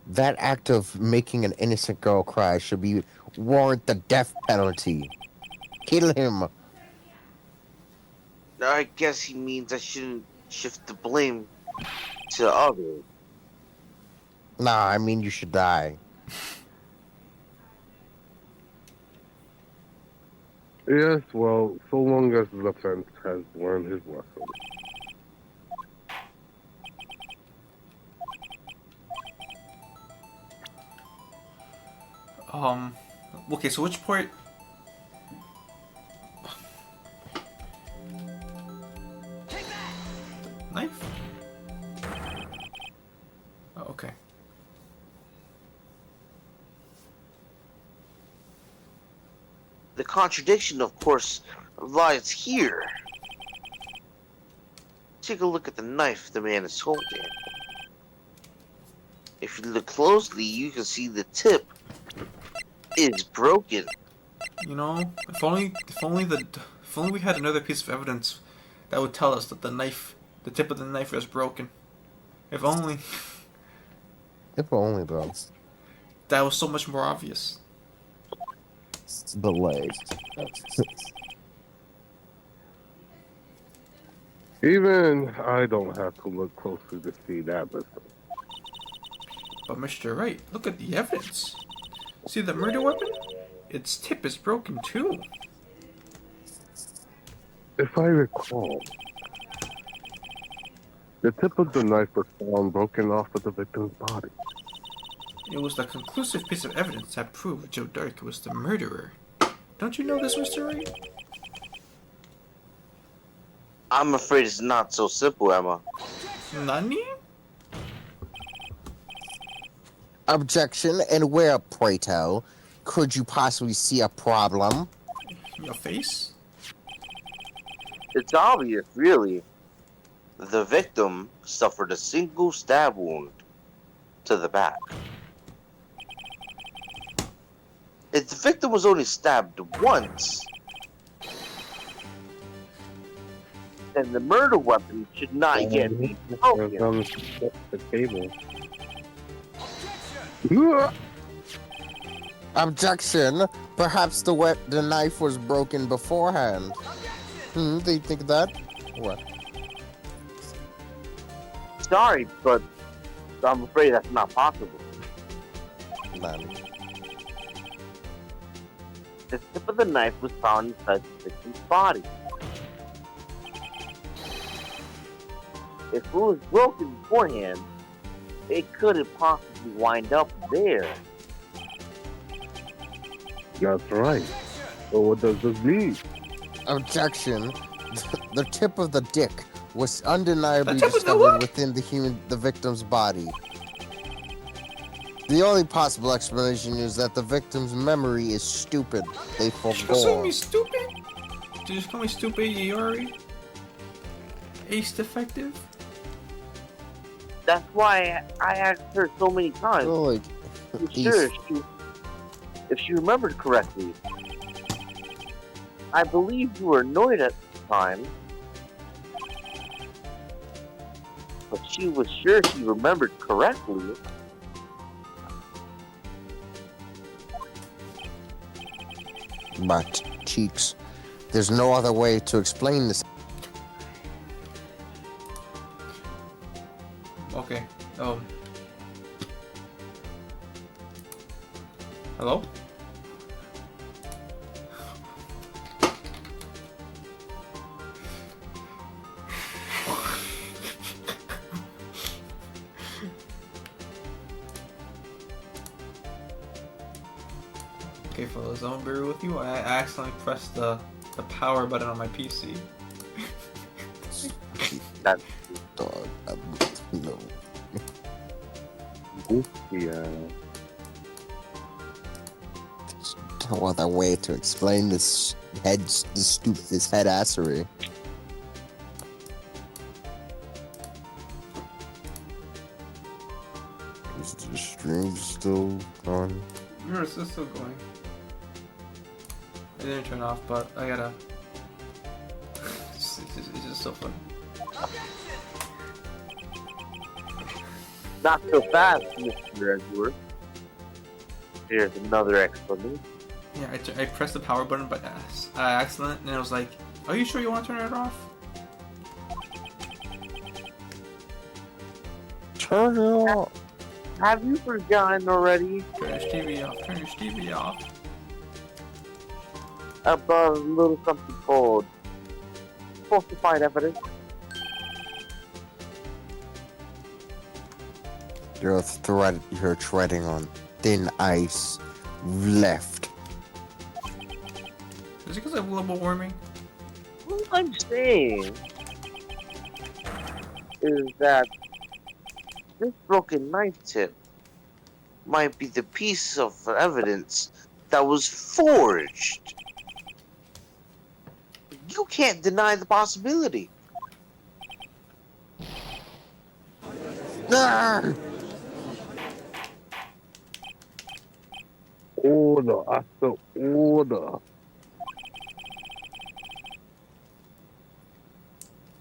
That act of making an innocent girl cry should warrant the death penalty. Kill him. I guess he means I shouldn't shift the blame to others. Nah, I mean you should die. Yes, well, so long as the fence has learned his lesson. Okay, so which part? Knife? Oh, okay. The contradiction, of course, lies here. Take a look at the knife the man is holding. If you look closely, you can see the tip is broken. You know, if only we had another piece of evidence that would tell us that the tip of the knife was broken. If only. If only, though. That was so much more obvious. The leg. Even I don't have to look closely to see that, but But Mr. Wright, look at the evidence. See the murder weapon? Its tip is broken too. if I recall, the tip of the knife was found broken off of the victim's body. It was the conclusive piece of evidence that proved Joe Dark was the murderer. Don't you know this, Mr. Wright? I'm afraid it's not so simple, Emma. Nani? Objection, and where, pray tell, could you possibly see a problem? Your face? It's obvious, really. The victim suffered a single stab wound to the back. If the victim was only stabbed once, then the murder weapon should not yet be broken. On the table. Objection, perhaps the knife was broken beforehand. Do you think that? What? Sorry, but I'm afraid that's not possible. None. The tip of the knife was found inside the victim's body. If it was broken beforehand, it couldn't possibly wind up there. That's right. So what does this mean? Objection, the tip of the dick was undeniably The tip of the discovered what? within the victim's body. The only possible explanation is that the victim's memory is stupid. They Did you just call forgot. me stupid? Did you just call me stupid, Iori? Ace defective? That's why I asked her so many times. Oh, like, Sure, if she remembered correctly. I believe you were annoyed at the time. but she was sure he remembered correctly. But, Cheeks, there's no other way to explain this. Okay. Hello? Okay, fellas, I won't be real with you. I accidentally pressed the power button on my PC. That Dog, no. Yeah. There's no other way to explain this head assery. Is the stream still on? Yours is still going. I didn't turn off, but I gotta. It's just so funny. not so fast, Mr. Edward. Here's another explanation. Yeah, I pressed the power button by accident, and it was like, "Are you sure you want to turn it off?" Turn it off. Have you forgotten already Turn your TV off. Turn your TV off. about a little something called falsified evidence? You're treading on thin ice. Left. Is it because of global warming? What I'm saying is that this broken knife tip might be the piece of evidence that was forged. You can't deny the possibility. Ah! Order after order.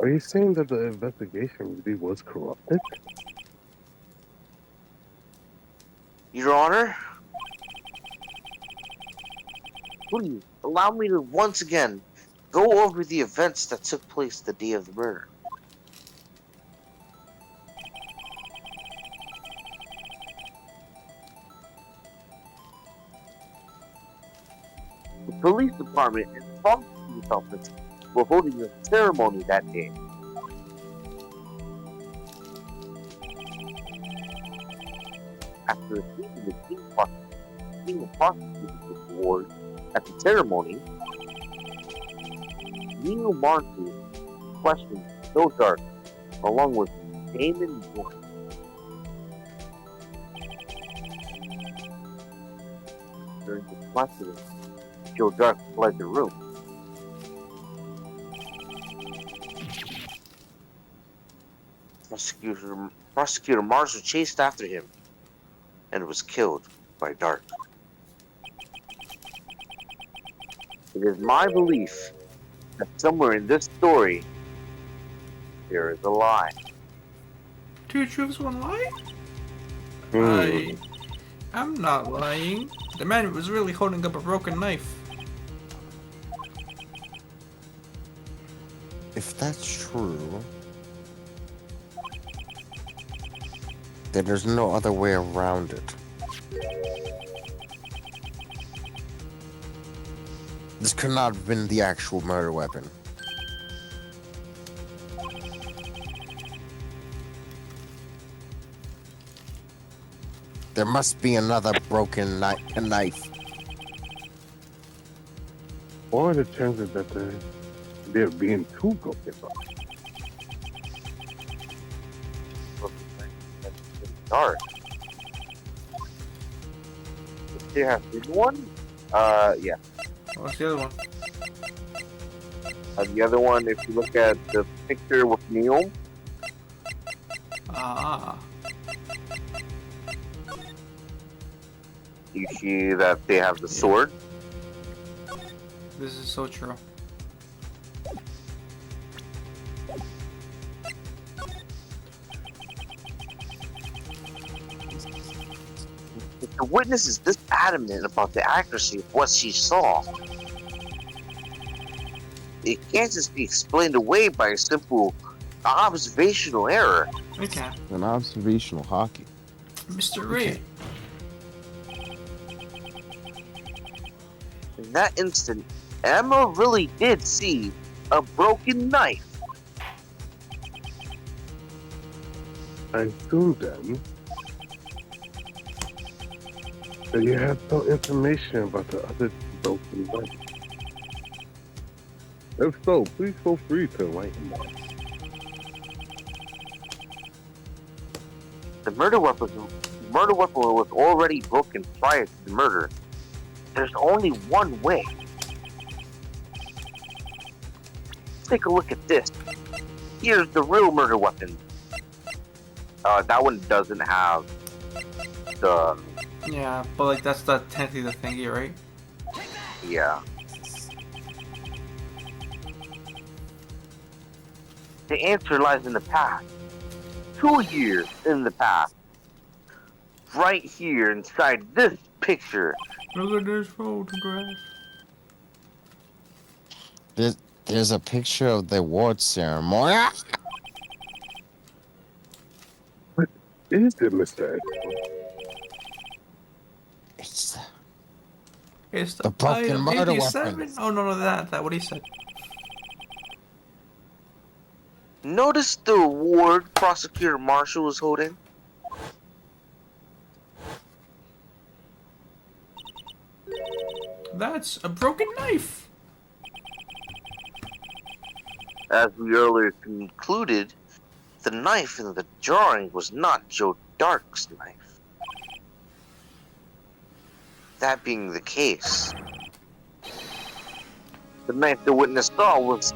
Are you saying that the investigation really was corrupted? Your Honor, please allow me to once again go over the events that took place the day of the murder. The police department and prosecutor's office were holding a ceremony that day. After receiving the King of Prosecutors Award at the ceremony, Neil Martin questioned So Dark along with Damon Boyd. During the questioning, Joe Dark fled the room. Prosecutor Marshall chased after him and was killed by Dark. It is my belief that somewhere in this story there is a lie. Two truths, one lie? Hmm. I'm not lying. The man was really holding up a broken knife. If that's true, then there's no other way around it. This could not have been the actual murder weapon. There must be another broken knife. Or the chances that there being two broken knives. Dark. There has been one? Yeah. What's the other one? The other one, if you look at the picture with Neil, Ah. you see that they have the sword. This is so true. witness is this adamant about the accuracy of what she saw, it can't just be explained away by a simple observational error. We can. An observational hockey. Mr. Ray. In that instant, Emma really did see a broken knife. I assume then that you have some information about the other broken knife. If so, please feel free to enlighten us. The murder weapon was already broken prior to the murder. There's only one way. Take a look at this. Here's the real murder weapon. That one doesn't have the... Yeah, but like that's technically the thingy, right? Yeah. The answer lies in the past. 2 years in the past. Right here inside this picture. Look at this photograph. There's a picture of the award ceremony. What is it, Mr. Edward? It's The broken murder 87? weapons. Oh no, that what he said. Notice the award Prosecutor Marshall was holding? That's a broken knife. As we earlier concluded, the knife in the drawing was not Joe Dark's knife. That being the case, the knife the witness saw was,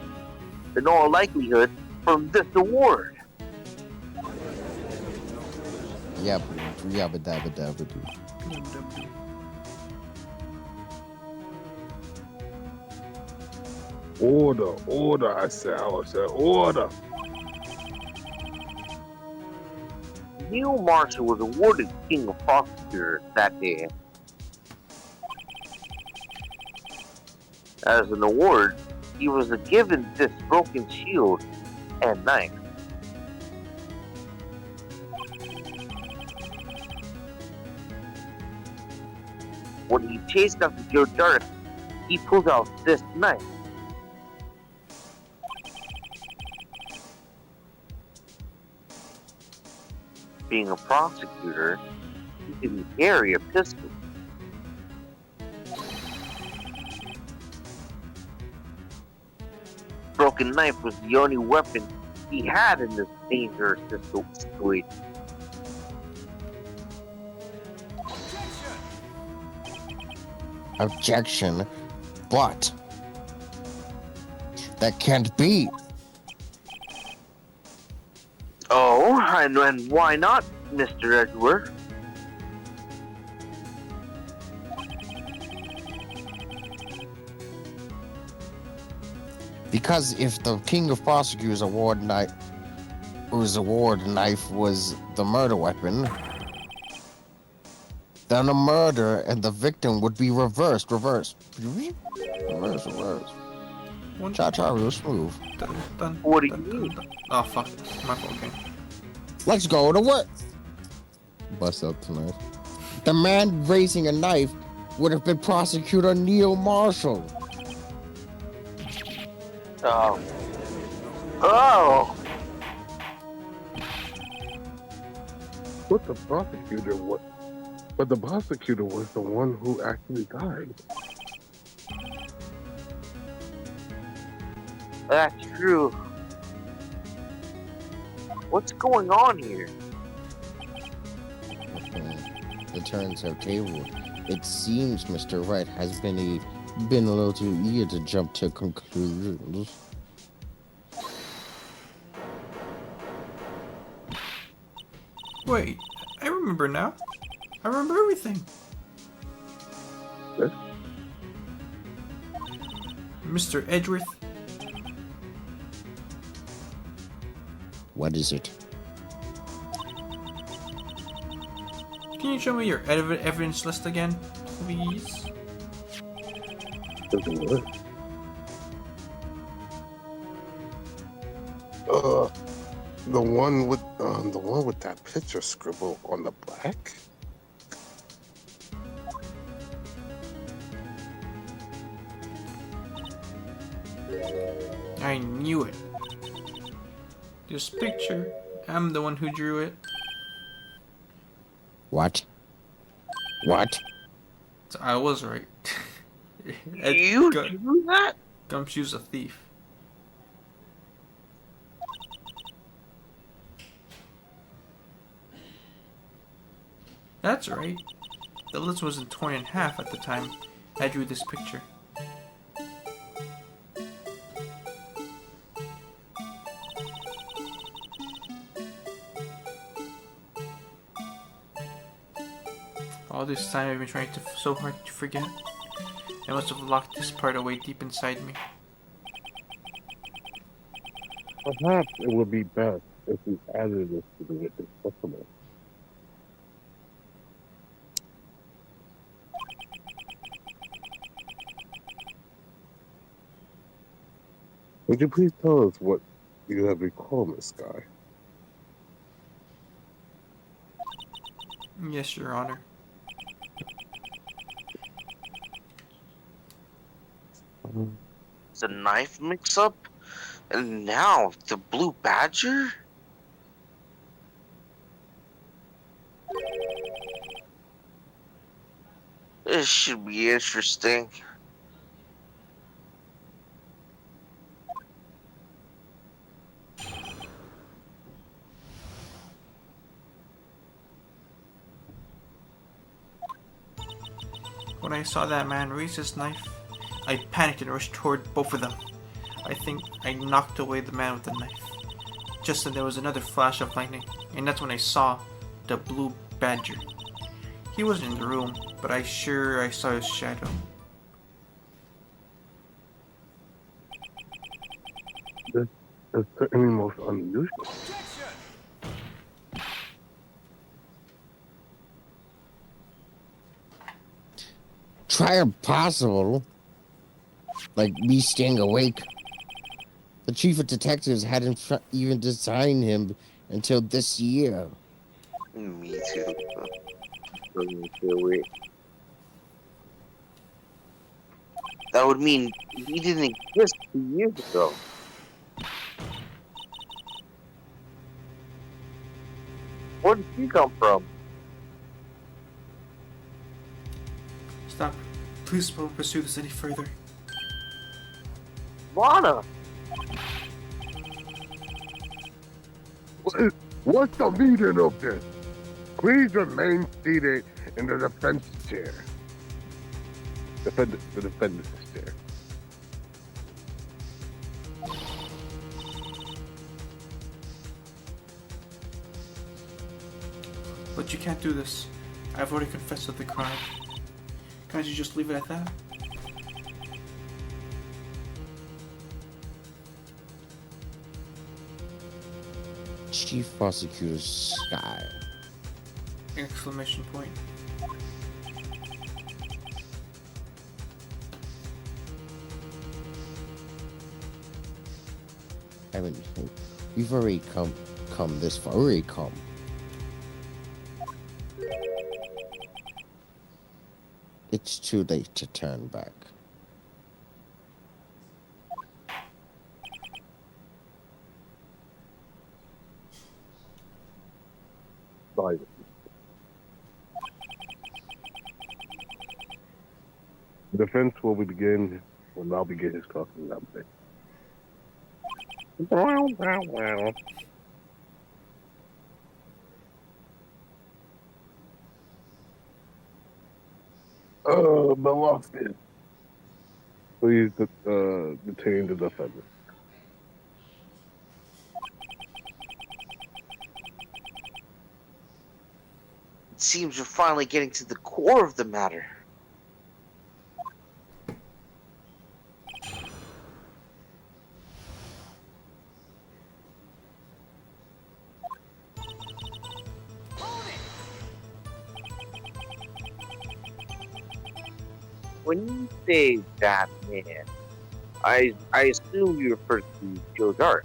in all likelihood, from this award. Yabba dabba dabba doo. Order, I said, order. Neil Marshall was awarded King of Prosecutors that day. As an award, he was given this broken shield and knife. When he chased after Joe Dark, he pulled out this knife. Being a prosecutor, he didn't carry a pistol. Broken knife was the only weapon he had in this dangerous situation. Objection, but that can't be. Oh, and why not, Mr. Edward? Because if the King of Prosecutors award knife was the murder weapon, then the murder and the victim would be reversed. Reverse. One, Cha-cha real smooth. done. What do you mean? Done. Oh fuck, my fault. Okay. Let's go to work. Bust up tonight. The man raising a knife would have been Prosecutor Neil Marshall. Oh. Oh! But the prosecutor was the one who actually died. That's true. What's going on here? The turns have tabled. It seems Mr. Wright has been a little too eager to jump to conclusions. Wait, I remember now. I remember everything. What? Mr. Edgeworth, What is it? can Can you show me your evidence list again, please? Doesn't work. The one with that picture scribbled on the black. I knew it. This picture, I'm the one who drew it. What? What? So I was right. You do that? Gumshoe's a thief. That's right. The list wasn't torn in half at the time I drew this picture. All this time I've been trying so hard to forget. I must have locked this part away deep inside me. Perhaps it would be best if we added this to the witness testimony. Would you please tell us what you have recalled, Miss Guy? Yes, Your Honor. The knife mix-up? And now the blue badger? This should be interesting. When I saw that man raise his knife, I panicked and rushed toward both of them. I think I knocked away the man with the knife. Just then there was another flash of lightning, and that's when I saw the blue badger. He wasn't in the room, but I saw his shadow. This is certainly most unusual. Try impossible. Like me staying awake. The chief of detectives hadn't even designed him until this year. Me too. Doesn't feel weird. That would mean he didn't exist 2 years ago. Where did he come from? Stop. Please don't pursue this any further. Lana! What's the meaning of this? Please remain seated in the defense chair. The defendant's chair. But you can't do this. I've already confessed to the crime. Can't you just leave it at that? Chief Prosecutor Sky. Exclamation point. I mean, we've already come this far. Already come. It's too late to turn back. Silence. The defense will now begin his cross-examination. Beloved. Please detain the defendant. It seems we're finally getting to the core of the matter. when you say that man, I assume you refer to Joe Dart.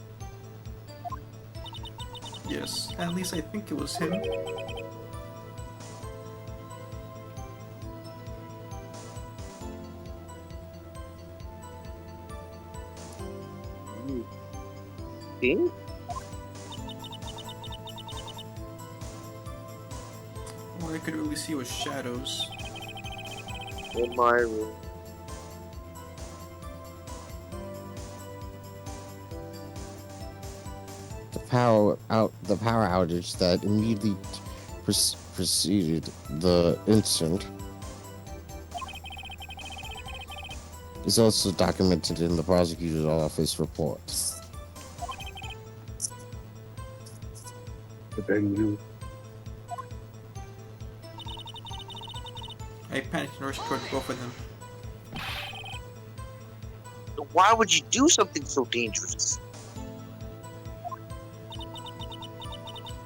Yes, at least I think it was him. You think? All I could really see was shadows. In my room. The power outage that immediately preceded the incident is also documented in the prosecutor's office report. But then you, I panicked and rushed toward both of them. Why would you do something so dangerous?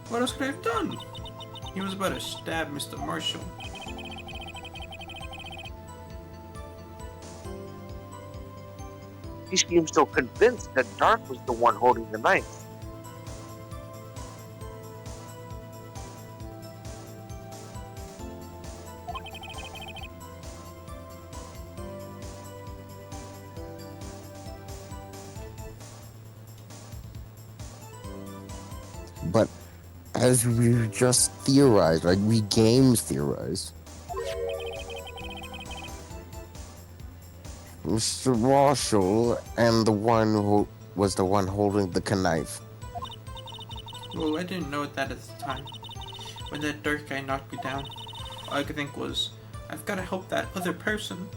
What else could I have done? He was about to stab Mr. Marshall. He seems so convinced that Dark was the one holding the knife. But as we just theorized, right? We games theorized. Mr. Marshall and the one who was the one holding the knife. Well, I didn't know that at the time. When that dark guy knocked me down, all I could think was, I've got to help that other person.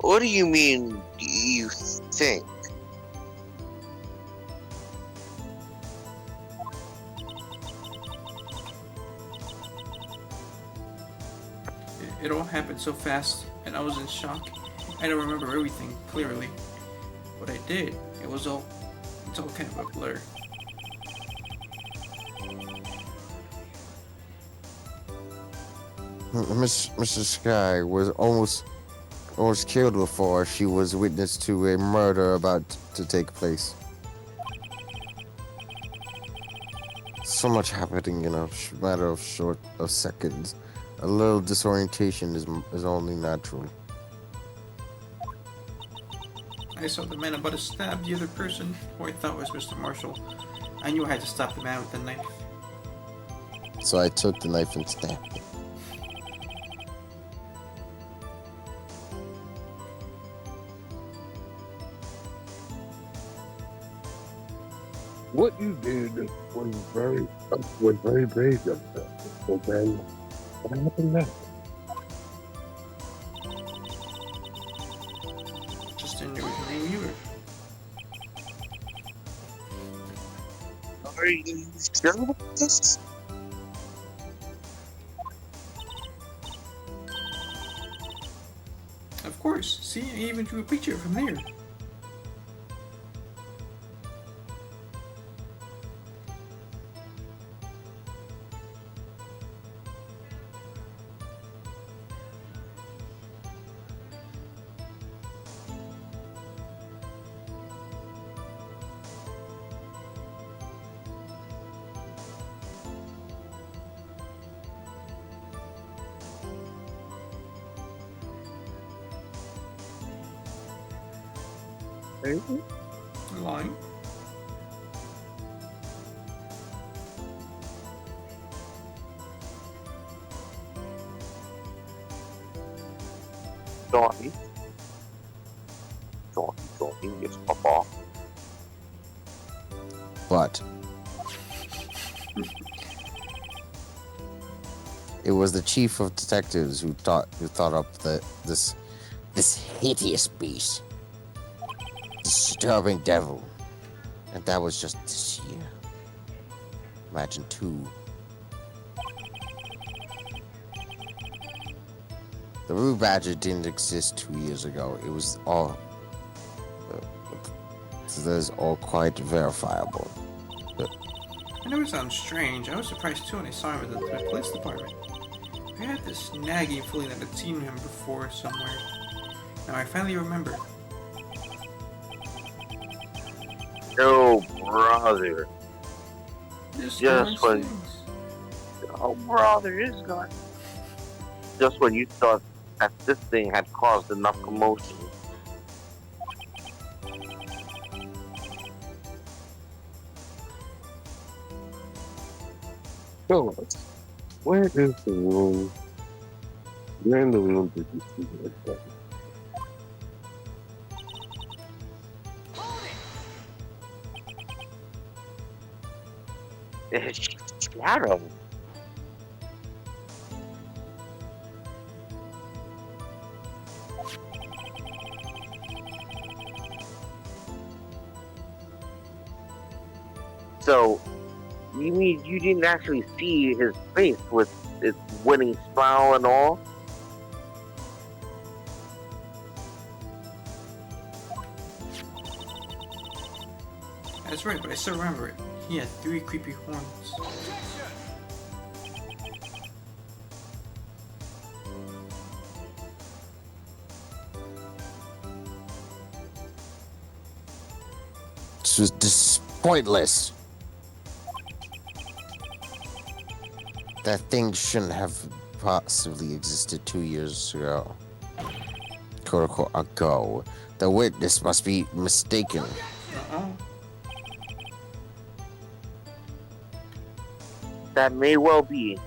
What do you mean, you think? It all happened so fast, and I was in shock. I don't remember everything clearly. What I did, it's all kind of a blur. Mrs. Sky was almost killed before she was witness to a murder about to take place. So much happening in a matter of seconds. A little disorientation is only natural. I saw the man about to stab the other person, who I thought was Mr. Marshall. I knew I had to stop the man with the knife. So I took the knife and stabbed him. what you did was very brave yourself. So then, what happened next? Just didn't know his name either. Are you sure about this? Of course. See, I even drew a picture from there. Lying. Johnny, yes, Papa. But it was the chief of detectives who thought up this hideous beast, disturbing devil, and that was just this year. Imagine 2. The Rue Badger didn't exist 2 years ago. It was all So that is all quite verifiable. I know it sounds strange. I was surprised too when I saw him at the police department. I had this nagging feeling that I'd seen him before somewhere. Now I finally remember. Oh, brother. Just when- things. Oh, brother, it's gone. Just when you thought that this thing had caused enough commotion. So, where is the room? Where in the room did you see this? It's shadow. So, you mean you didn't actually see his face with its winning smile and all? That's right, but I still remember it. He had 3 creepy horns. This is pointless. That thing shouldn't have possibly existed 2 years ago. Quote unquote ago. The witness must be mistaken. That may well be.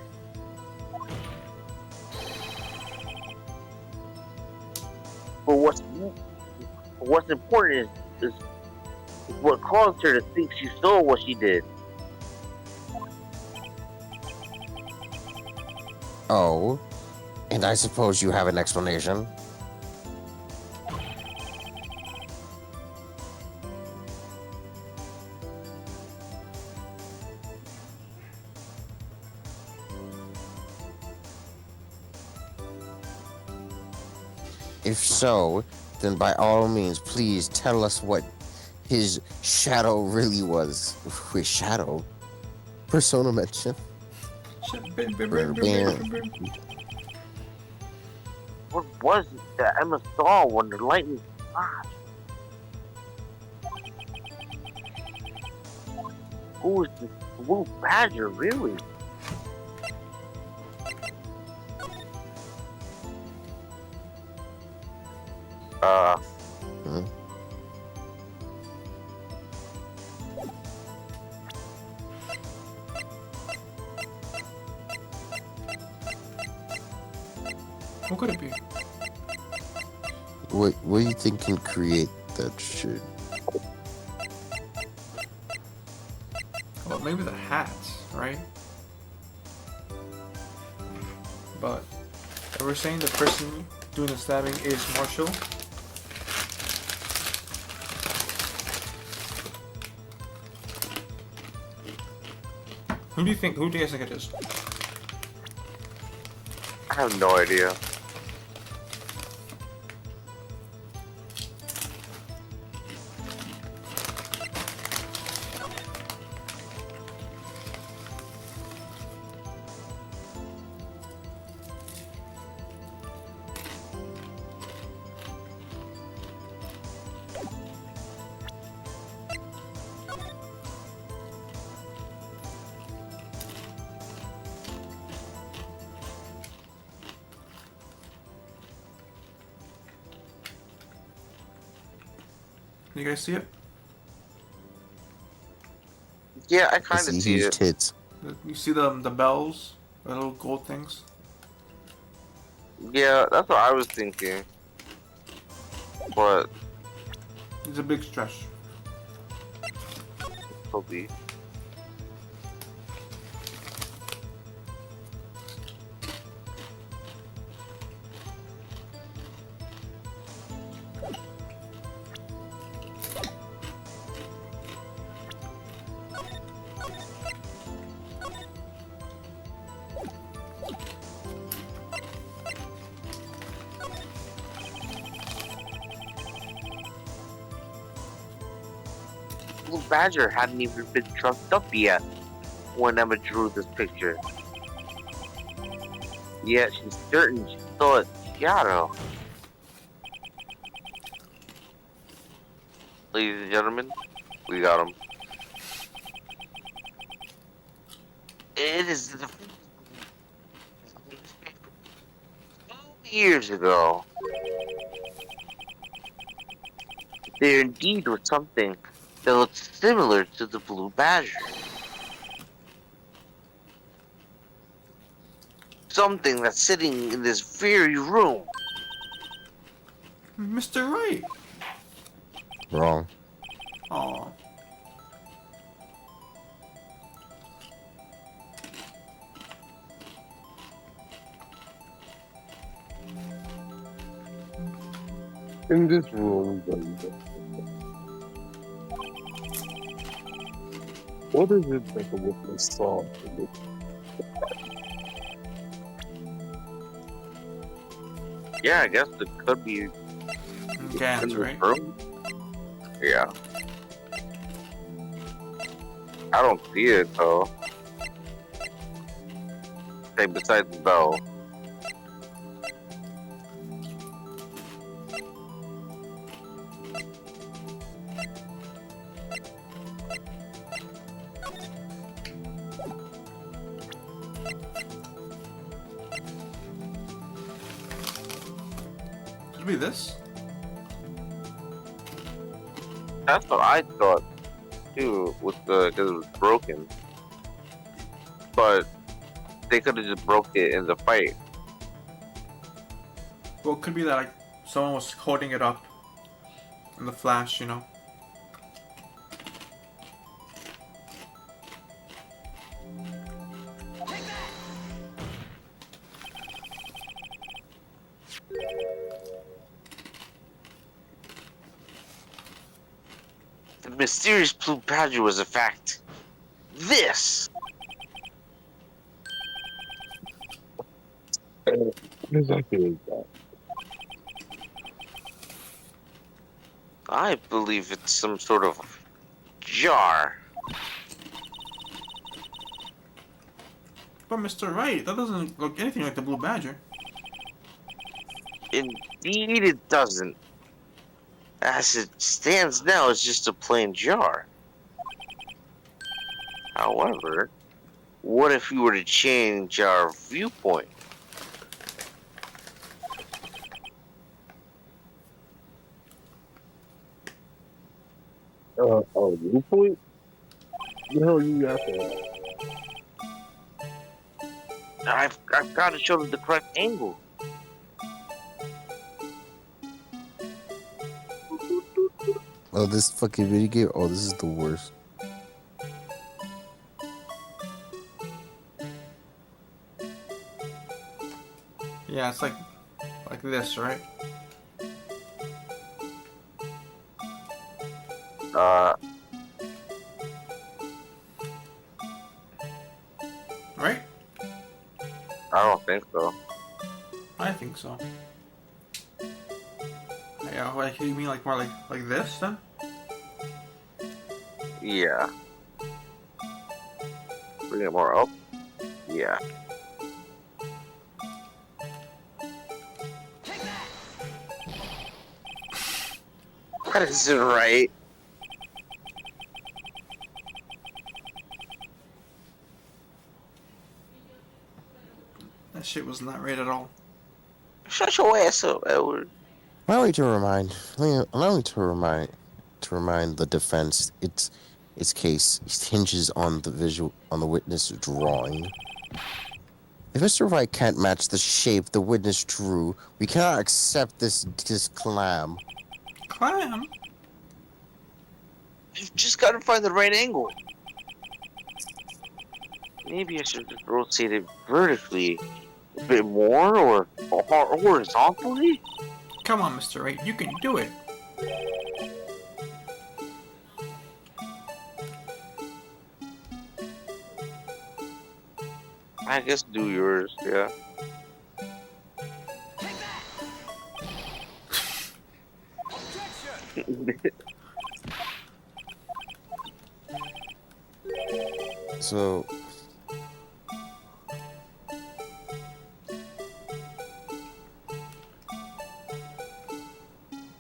But what's important is what caused her to think she saw what she did. Oh, and I suppose you have an explanation? If so, then by all means, please tell us what his shadow really was. Wait, shadow? Persona mention? What was it that Emma saw when the lightning flashed? Who was this blue badger, really? Hmm? What could it be? What do you think can create that shit? Well, maybe the hats, right? But if we're saying the person doing the stabbing is Marshall, who do you guys think it is? I have no idea. You guys see it? Yeah, I I kind of see see huge it. tits. You see the bells, the little gold things. Yeah, that's what I was thinking. But It's a big stretch. could be. blue badger hadn't even been trucked up yet when Emma drew this picture. Yet she's certain she saw it in shadow. Ladies and gentlemen, we got him. It is the 2 years ago. There indeed was something that looked similar to the blue badger. Something that's sitting in this very room. Mr. Wright. Wrong. Oh. In this room, what is it that the witness saw? Yeah, I guess it could be Gans, in this right? room. Yeah. I don't see it though. Okay, besides the bell. Could be this. That's what I thought too, with because it was broken. But they could have just broke it in the fight. Well, it could be that like someone was holding it up in the flash, you know. The mysterious blue badger was, in fact, this. What exactly is that? I believe it's some sort of jar. But Mr. Wright, that doesn't look anything like the blue badger. Indeed, it doesn't. As it stands now, it's just a plain jar. However, what if we were to change our viewpoint? Viewpoint? The hell you after? I've got to show them the correct angle. Oh, this fucking video game. Oh, this is the worst. Yeah, it's like this, right? Right? I don't think so. I think so. Yeah, like you mean like more like this then? Yeah. Bring it more up. Yeah. That isn't right. That shit was not right at all. Shut your ass up, Edward. Allow me to remind the defense. Its case hinges on the witness drawing. If Mr. Wright can't match the shape the witness drew, we cannot accept this clam. Clam? You've just got to find the right angle. Maybe I should just rotate it vertically a bit more, or horizontally. Come on, Mr. Wright, you can do it. I guess do yours, yeah. So,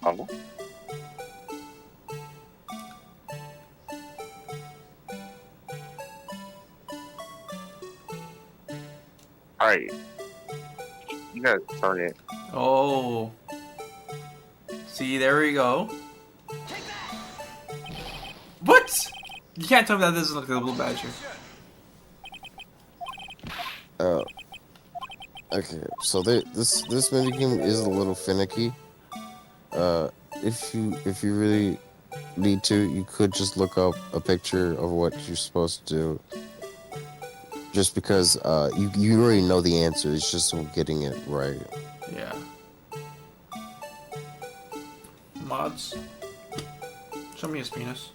Hello? Alright. You gotta turn it. Oh. See, there we go. What? You can't tell me that doesn't look like a blue badger. okay. So this minigame is a little finicky. If you really need to, you could just look up a picture of what you're supposed to do. Just because you already know the answer, it's just getting it right. Yeah. Mods. Show me his penis.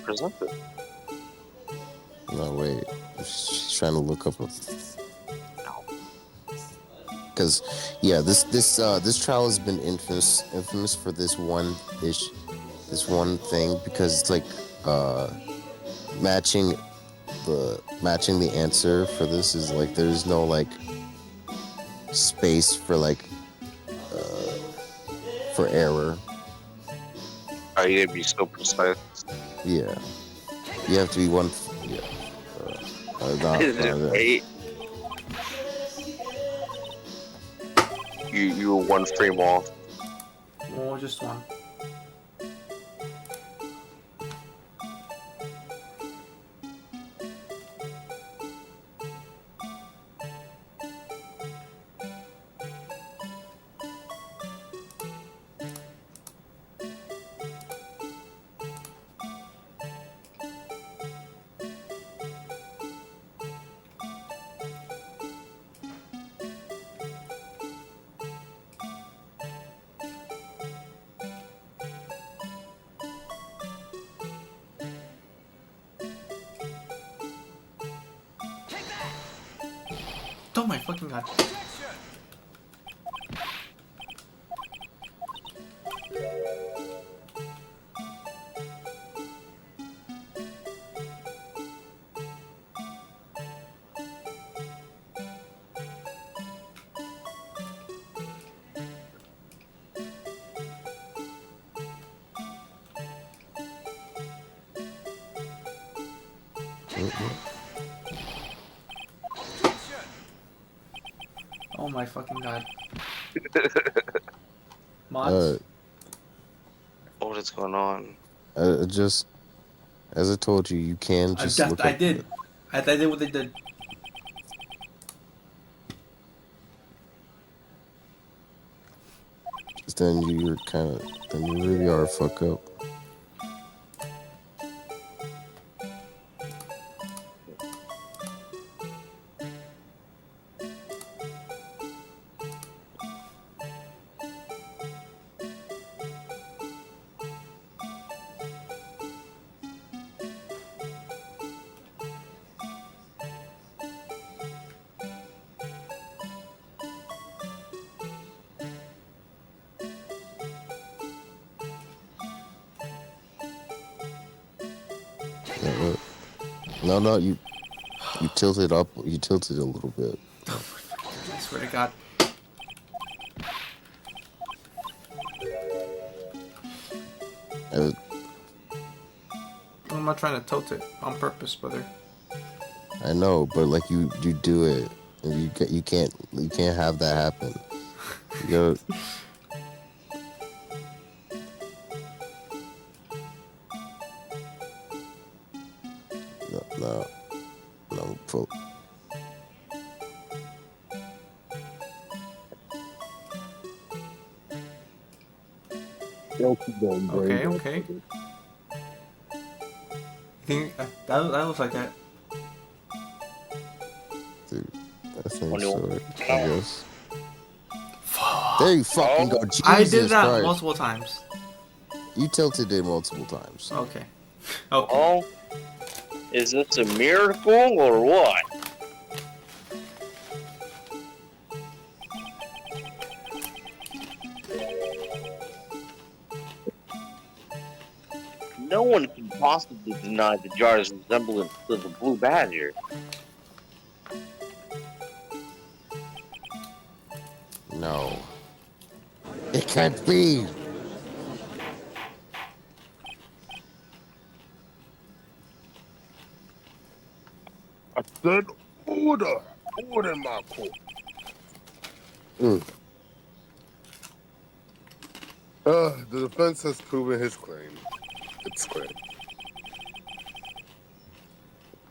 Present it. No, wait. She's trying to look up a. Because, yeah, this trial has been infamous for this one thing, because it's like matching the answer for this is like there's no like space for like for error. Are you gonna be so precise? Yeah, you have to be one. Yeah, Wait. You were one frame off. Oh, just one. Oh my fucking god. Oh my fucking god. Mods? What is going on? just as I told you, you can just look I up did. I did what they did. then you really are a fuck up. No, you tilted up. You tilted a little bit. I swear to god. I'm not trying to tilt it on purpose, brother. I know, but like you do it, and you can't have that happen. You gotta, no, full. Okay. You think that looks like that? Dude, I think 21. so. I guess. There you fucking go. Jesus I did that Christ. multiple times. You tilted it multiple times. Okay. Oh, is this a miracle or what? one can possibly deny the jar's resemblance to the blue badger. No. It can't be! I said order! Order in my court. Mm. The defense has proven its claim.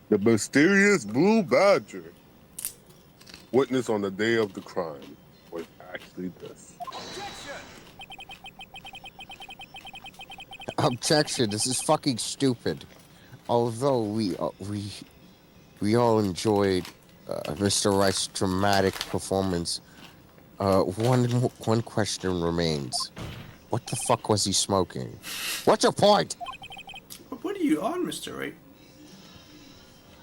The mysterious blue badger, witness on the day of the crime, was actually this. Objection, this is fucking stupid. Although we all enjoyed Mr. Wright's dramatic performance, one question remains. What the fuck was he smoking? What's your point? But what are you on, Mr. Wright?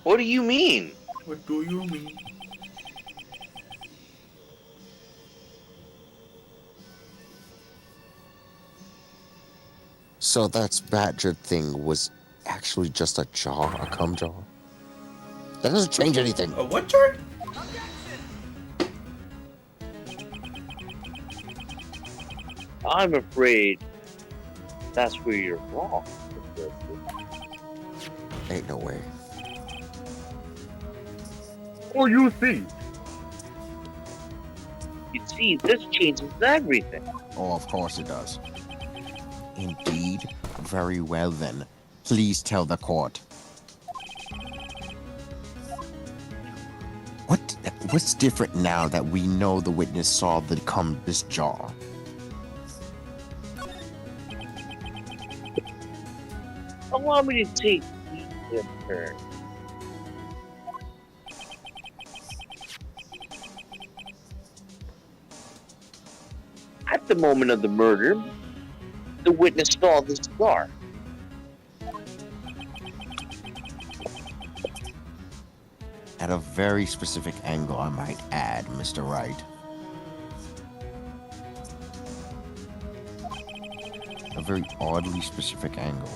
What do you mean? What do you mean? So that badger thing was actually just a jar, a cum jar? That doesn't change anything. A what jar? I'm afraid that's where you're wrong. Ain't no way. Oh, you see. You see, this changes everything. Oh, of course it does. Indeed. Very well then. Please tell the court. What's different now that we know the witness saw this jar? Allow me to take these in turn. At the moment of the murder, the witness saw the cigar. At a very specific angle, I might add, Mr. Wright. A very oddly specific angle.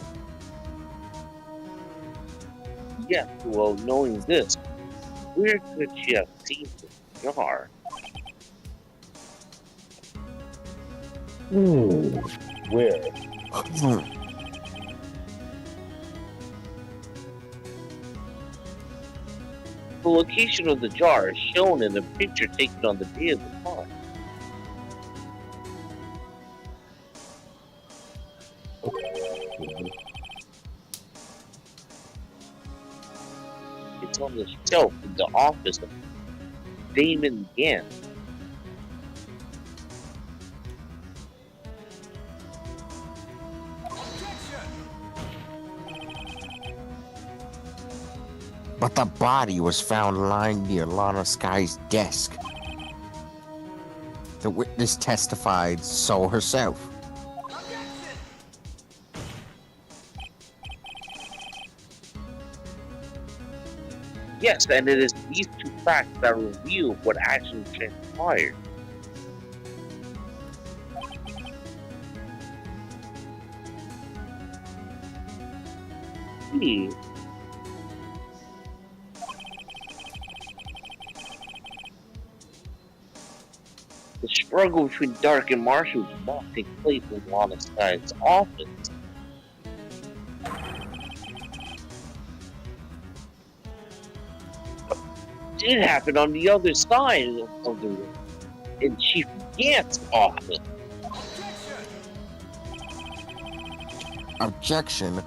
Yes, well, knowing this, where could she have seen the jar? Where? The location of the jar is shown in a picture taken on the day of the crime. It's on the shelf in the office of Damon Gant. But the body was found lying near Lana Sky's desk. The witness testified so herself. Yes, and it is these two facts that reveal what actually transpired. See, the struggle between Dark and Marshall did not take place in Lana Sky's office. It did happen on the other side of the room, in Chief Gant's office. Objection.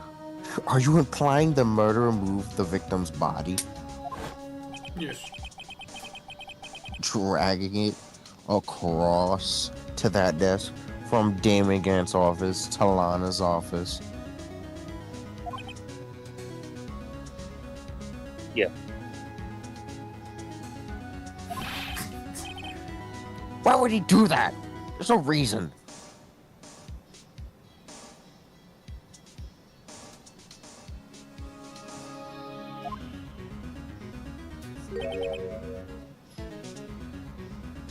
Are you implying the murderer moved the victim's body, Yes. dragging it across to that desk from Damon Gant's office to Lana's office? Yeah. Why would he do that? There's no reason.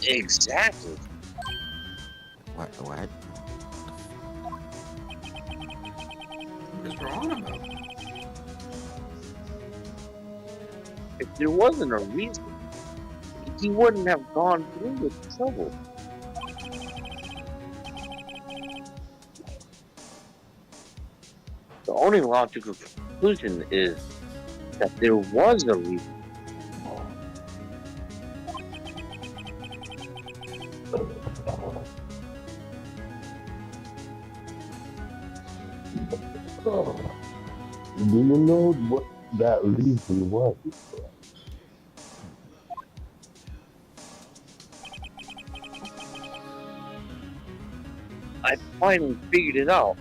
Exactly. What? is wrong about? If there wasn't a reason, he wouldn't have gone through with trouble. The only logical conclusion is that there was a reason. Do you know what that reason was? I finally figured it out.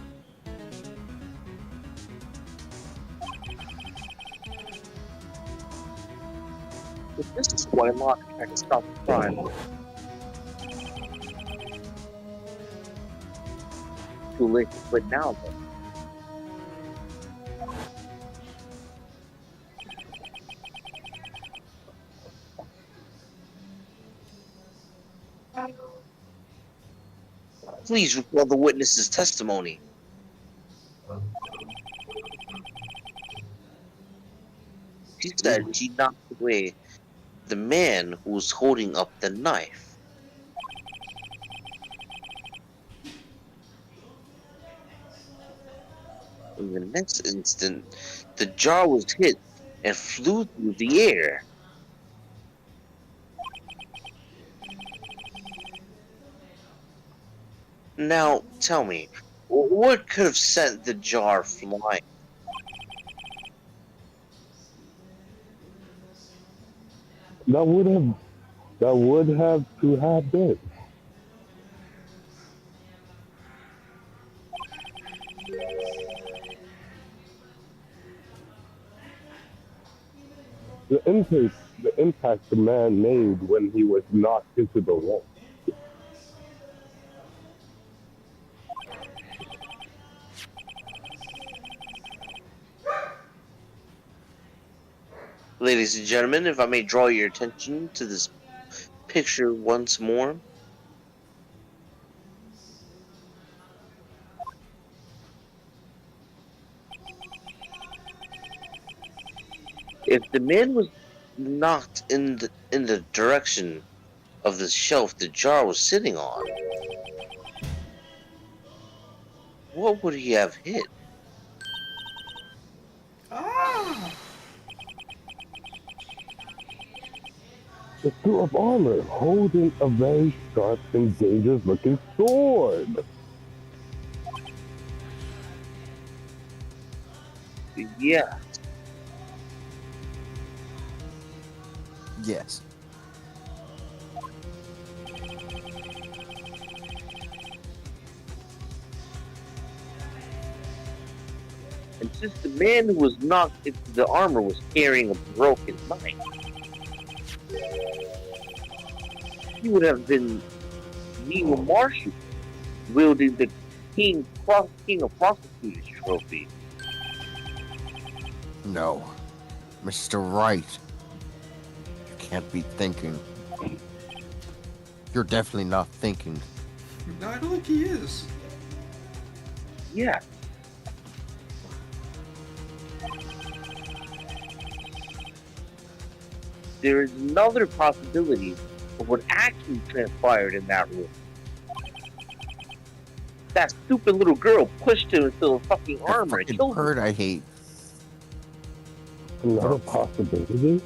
But this is why Locke tried to stop the crime. Too late to quit now, though. Please recall the witness's testimony. She said she knocked away the man who was holding up the knife. In the next instant, the jar was hit and flew through the air. Now, tell me, what could have sent the jar flying? That would have to have been. The impact the man made when he was knocked into the wall. Ladies and gentlemen, if I may draw your attention to this picture once more. If the man was knocked in the direction of the shelf the jar was sitting on, what would he have hit? Ah! The suit of armor holding a very sharp and dangerous looking sword. Yeah. Yes. And since the man who was knocked into the armor was carrying a broken knife, he would have been Neil Marshall wielding the King of Prosecutors trophy. No. Mr. Wright. You can't be thinking. You're definitely not thinking. No, I don't think he is. Yeah. There is another possibility of what actually transpired in that room. That stupid little girl pushed him into the fucking armor and Fucking killed him. bird I hate. Another possibility?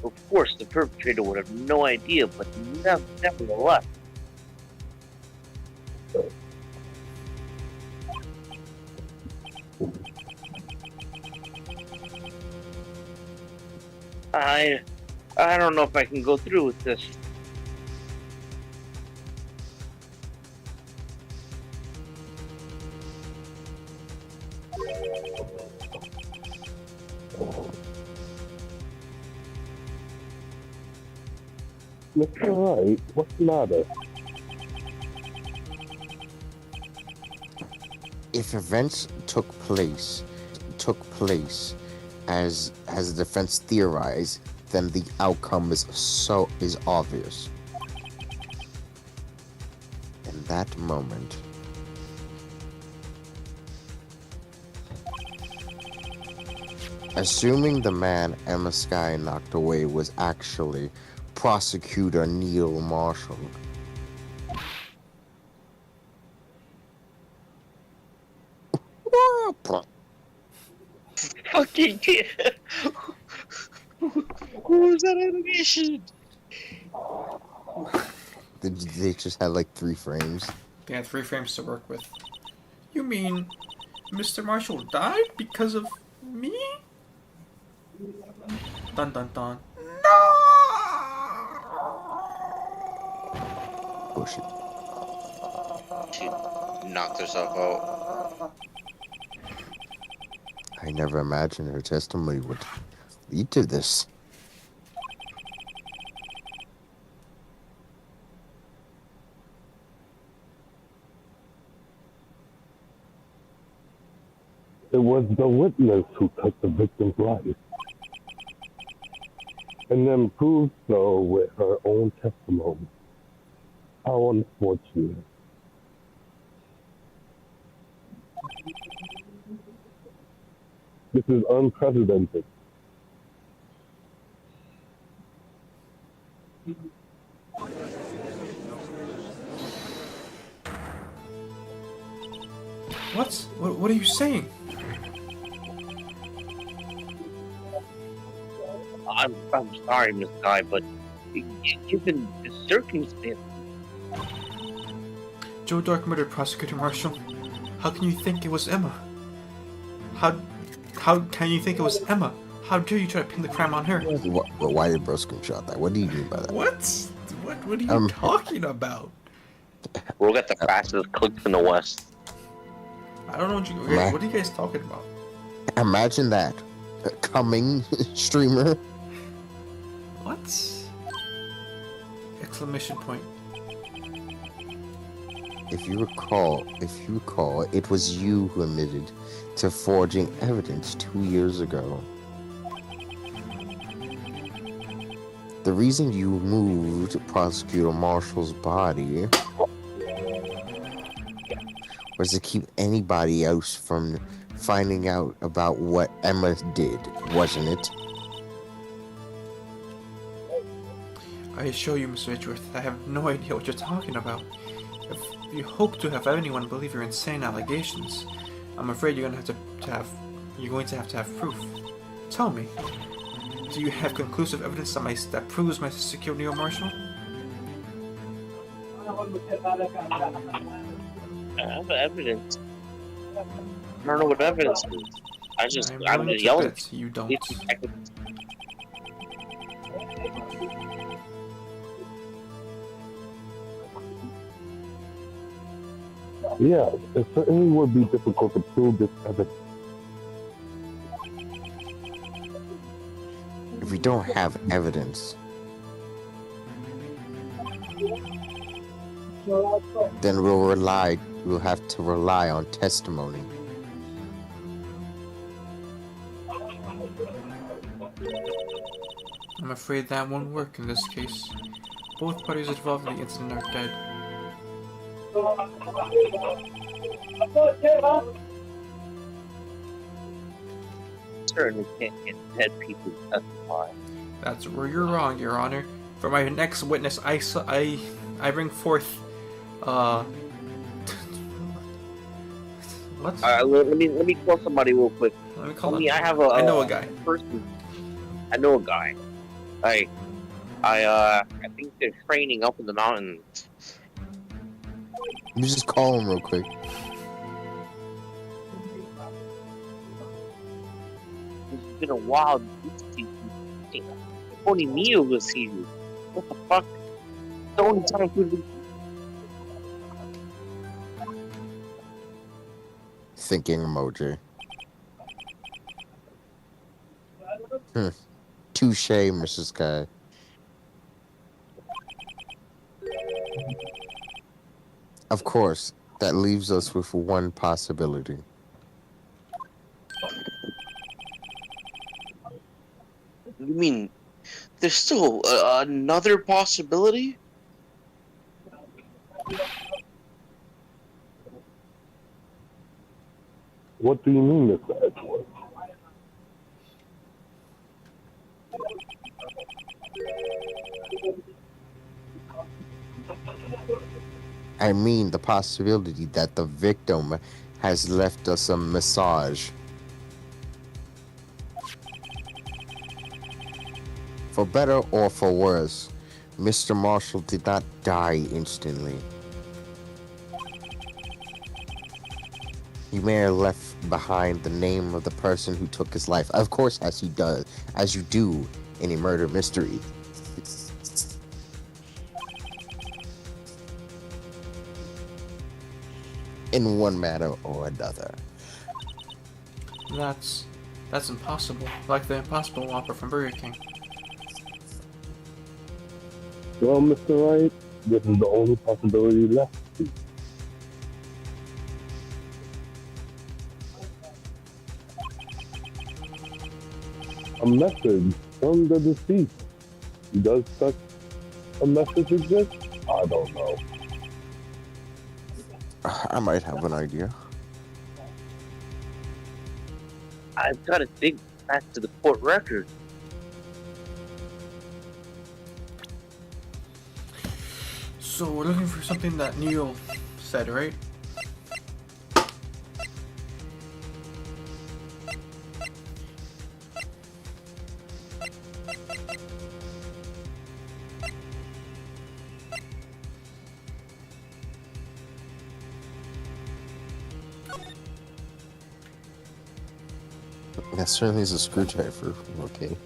Of course, the perpetrator would have no idea, but nevertheless. I don't know if I can go through with this. Mr. Wright, what's the matter? If events took place as the defense theorized, then the outcome is obvious. In that moment, assuming the man Emma Sky knocked away was actually Prosecutor Neil Marshall, Fucking kid. Who was that animation? they just had like 3 frames. They had 3 frames to work with. You mean Mr. Marshall died because of me? Dun dun dun. Bullshit. She knocked herself out. I never imagined her testimony would lead to this. It was the witness who took the victim's life, and then proved so with her own testimony. How unfortunate. This is unprecedented. What are you saying? I'm sorry, Miss Guy, but given the circumstance, Joe Dark murdered Prosecutor Marshall. How can you think it was Emma? How can you think it was Emma? How dare you try to pin the crime on her? But why did bro screenshot that? What do you mean by that? What? What are you talking about? we'll get the fastest clicks in the West. I don't know what are you guys talking about? Imagine that. A coming streamer. What? Exclamation point. If you recall, it was you who admitted to forging evidence 2 years ago. The reason you moved Prosecutor Marshall's body was to keep anybody else from finding out about what Emma did, wasn't it? I assure you, Mr. Edgeworth, I have no idea what you're talking about. If you hope to have anyone believe your insane allegations, I'm afraid you're going to have to have proof. Tell me, do you have conclusive evidence that proves my secure Neil Marshall? I have evidence. I don't know what evidence is. I'm just yelling. You don't. Yeah, it certainly would be difficult to prove this evidence. If we don't have evidence, then we'll have to rely on testimony. I'm afraid that won't work in this case. Both parties involved in the incident are dead. Certainly can't get dead people to testify. That's where you're wrong, Your Honor. For my next witness, I bring forth, what? Let me call somebody real quick. Let me call him. I know a guy. I know a guy. I think they're training up in the mountains. Let me just call him real quick. It's been a while. Only me will see you. What the fuck? The only time we Thinking emoji. Touche, Mrs. Guy. Of course, that leaves us with one possibility. There's still another possibility? What do you mean, Mr. Edgeworth? I mean the possibility that the victim has left us a massage. For better or for worse, Mr. Marshall did not die instantly. He may have left behind the name of the person who took his life. Of course, as you do in a murder mystery. In one manner or another. That's impossible. Like the Impossible Whopper from Burger King. Well, Mr. Wright, this is the only possibility left. A message from the deceased. Does such a message exist? I don't know. I might have an idea. I've got to think back to the court record. So we're looking for something that Neil said, right? That certainly is a screwdriver. Okay.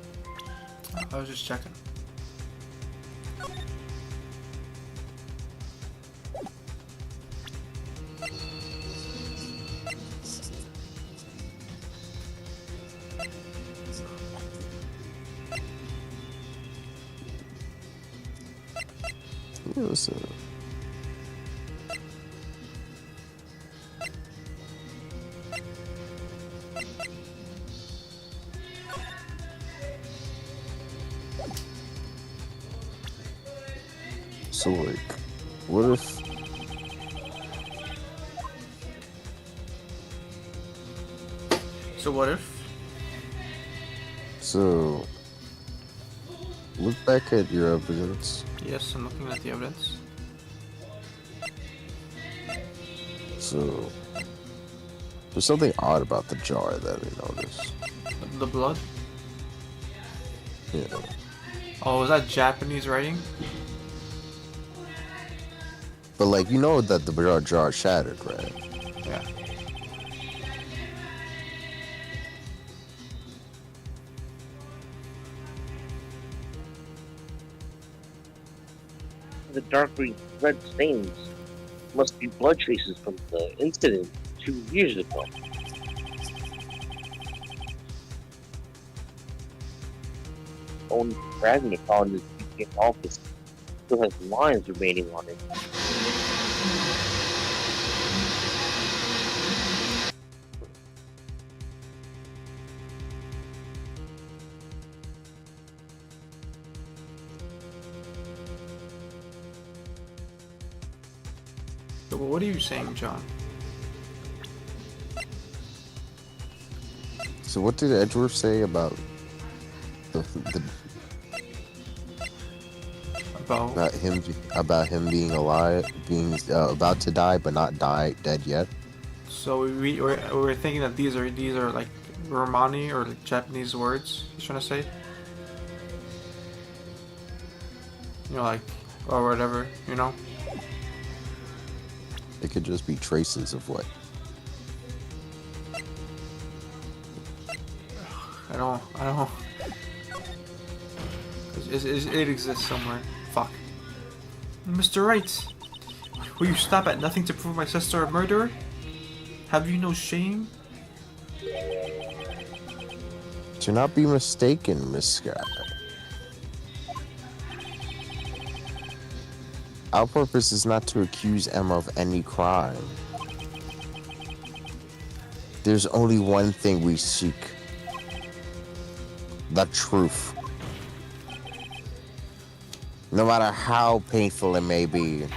I was just checking. Yes, so like, what if So what if? so look back at your evidence. Yes, I'm looking at the evidence. So there's something odd about the jar that I noticed. The blood? Yeah. Oh, is that Japanese writing? But like, you know that the jar shattered, right? Yeah. The dark green red stains must be blood traces from the incident 2 years ago. Only fragment found in the BK office still has lines remaining on it. So what are you saying, John? So what did Edgeworth say about the about him being alive, being about to die but not dead yet? So we're thinking that these are like Romani or like Japanese words. He's trying to say. You know, like or whatever. You know. It could just be traces of what? I don't. It exists somewhere. Fuck. Mr. Wright, will you stop at nothing to prove my sister a murderer? Have you no shame? Do not be mistaken, Miss Scott. Our purpose is not to accuse Emma of any crime. There's only one thing we seek. The truth. No matter how painful it may be.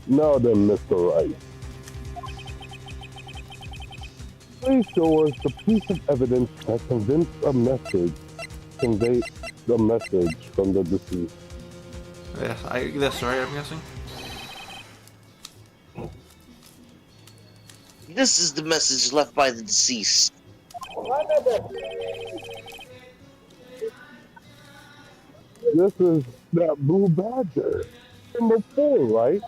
Now then, Mr. Wright, please show us the piece of evidence that convey the message from the deceased. Yes, this right, I'm guessing? This is the message left by the deceased. This is that blue badger. Number 4, right?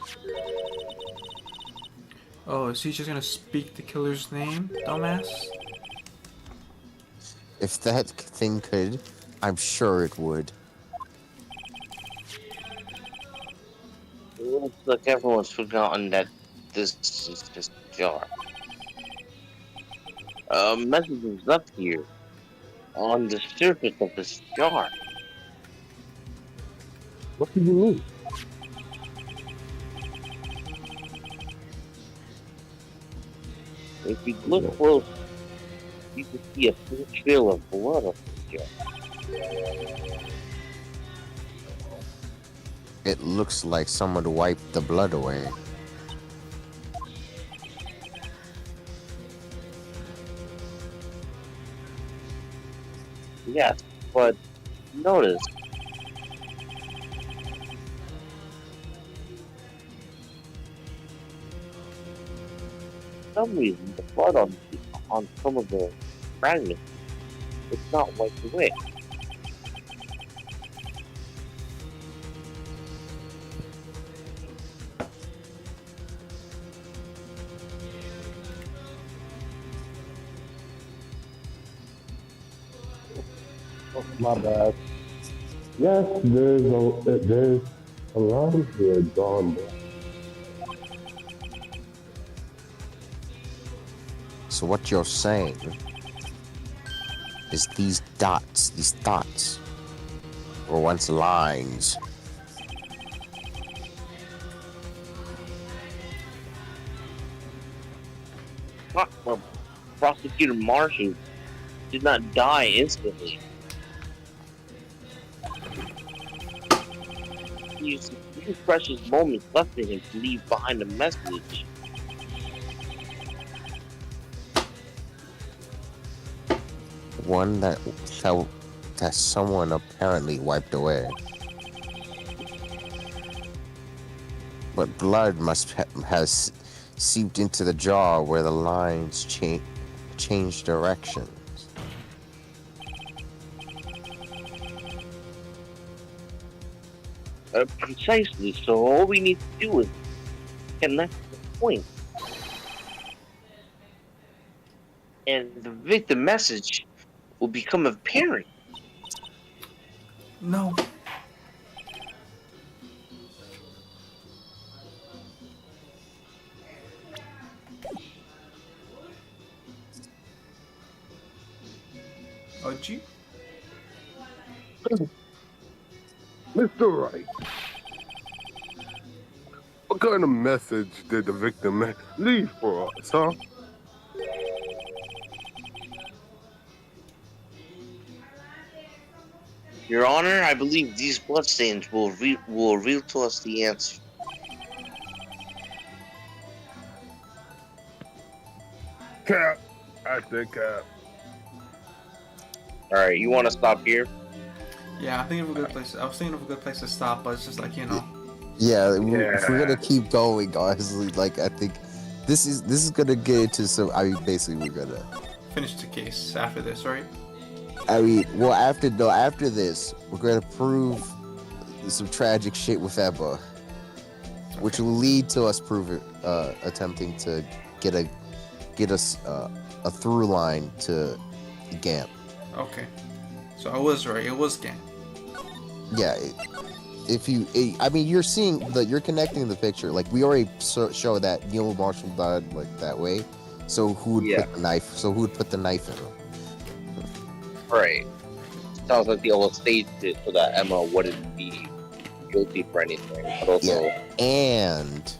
Oh, is he just gonna speak the killer's name, dumbass? If that thing could, I'm sure it would. It looks like everyone's forgotten that this is just a jar. A message is left here on the surface of this jar. What do you mean? If you look close, you can see a full trail of blood on this jar. It looks like someone wiped the blood away. Yes, but notice. For some reason, the blood on some of the fragments is not wiped away. Oh, my bad. Yes, there's a line here drawn black. So what you're saying is these dots, were once lines. Well, Prosecutor Marshall did not die instantly. He used a few precious moments left in him to leave behind a message. One that someone apparently wiped away. But blood must has seeped into the jar where the lines change directions. Precisely, so all we need to do is connect the point. And the victim message will become apparent. No. OG? Mr. Wright, what kind of message did the victim leave for us, huh? Your Honor, I believe these bloodstains will reveal to us the answer. Cap. I said cap. Alright, you want to stop here? Yeah, I think of a good place. I was thinking of a good place to stop, but it's just like, you know. Yeah, if we're gonna keep going, honestly, like I think this is gonna get into some. I mean, basically, we're gonna Finish the case after this, right? I mean, well, after this, we're gonna prove some tragic shit with Ebba, which will lead to us attempting to get us a through line to Gamp. Okay. So I was right. It was Gan. Yeah, I mean, you're connecting the picture. Like we already showed that Neil Marshall died like that way. So who would put the knife? So who would put the knife in him? Right. Sounds like they all staged it so that Emma wouldn't be guilty for anything. But also, and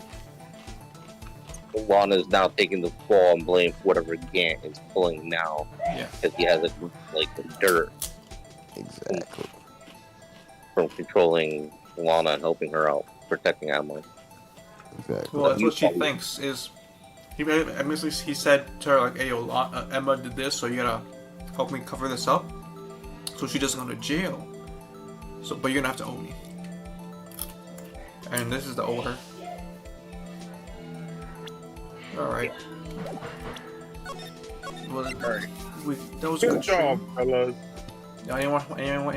Lana's now taking the fall and blame for whatever Gant is pulling now. Yeah. Because he has like the dirt Exactly. from controlling Lana and helping her out, protecting Emily. Exactly. Well, that's what she thinks. Is he said to her like, "Hey, yo, Emma did this, so you gotta help me cover this up, so she doesn't go to jail. So, but you're gonna have to owe me." And this is the owe her. All right. Well, that was a Good good job, stream. fellas. Anyone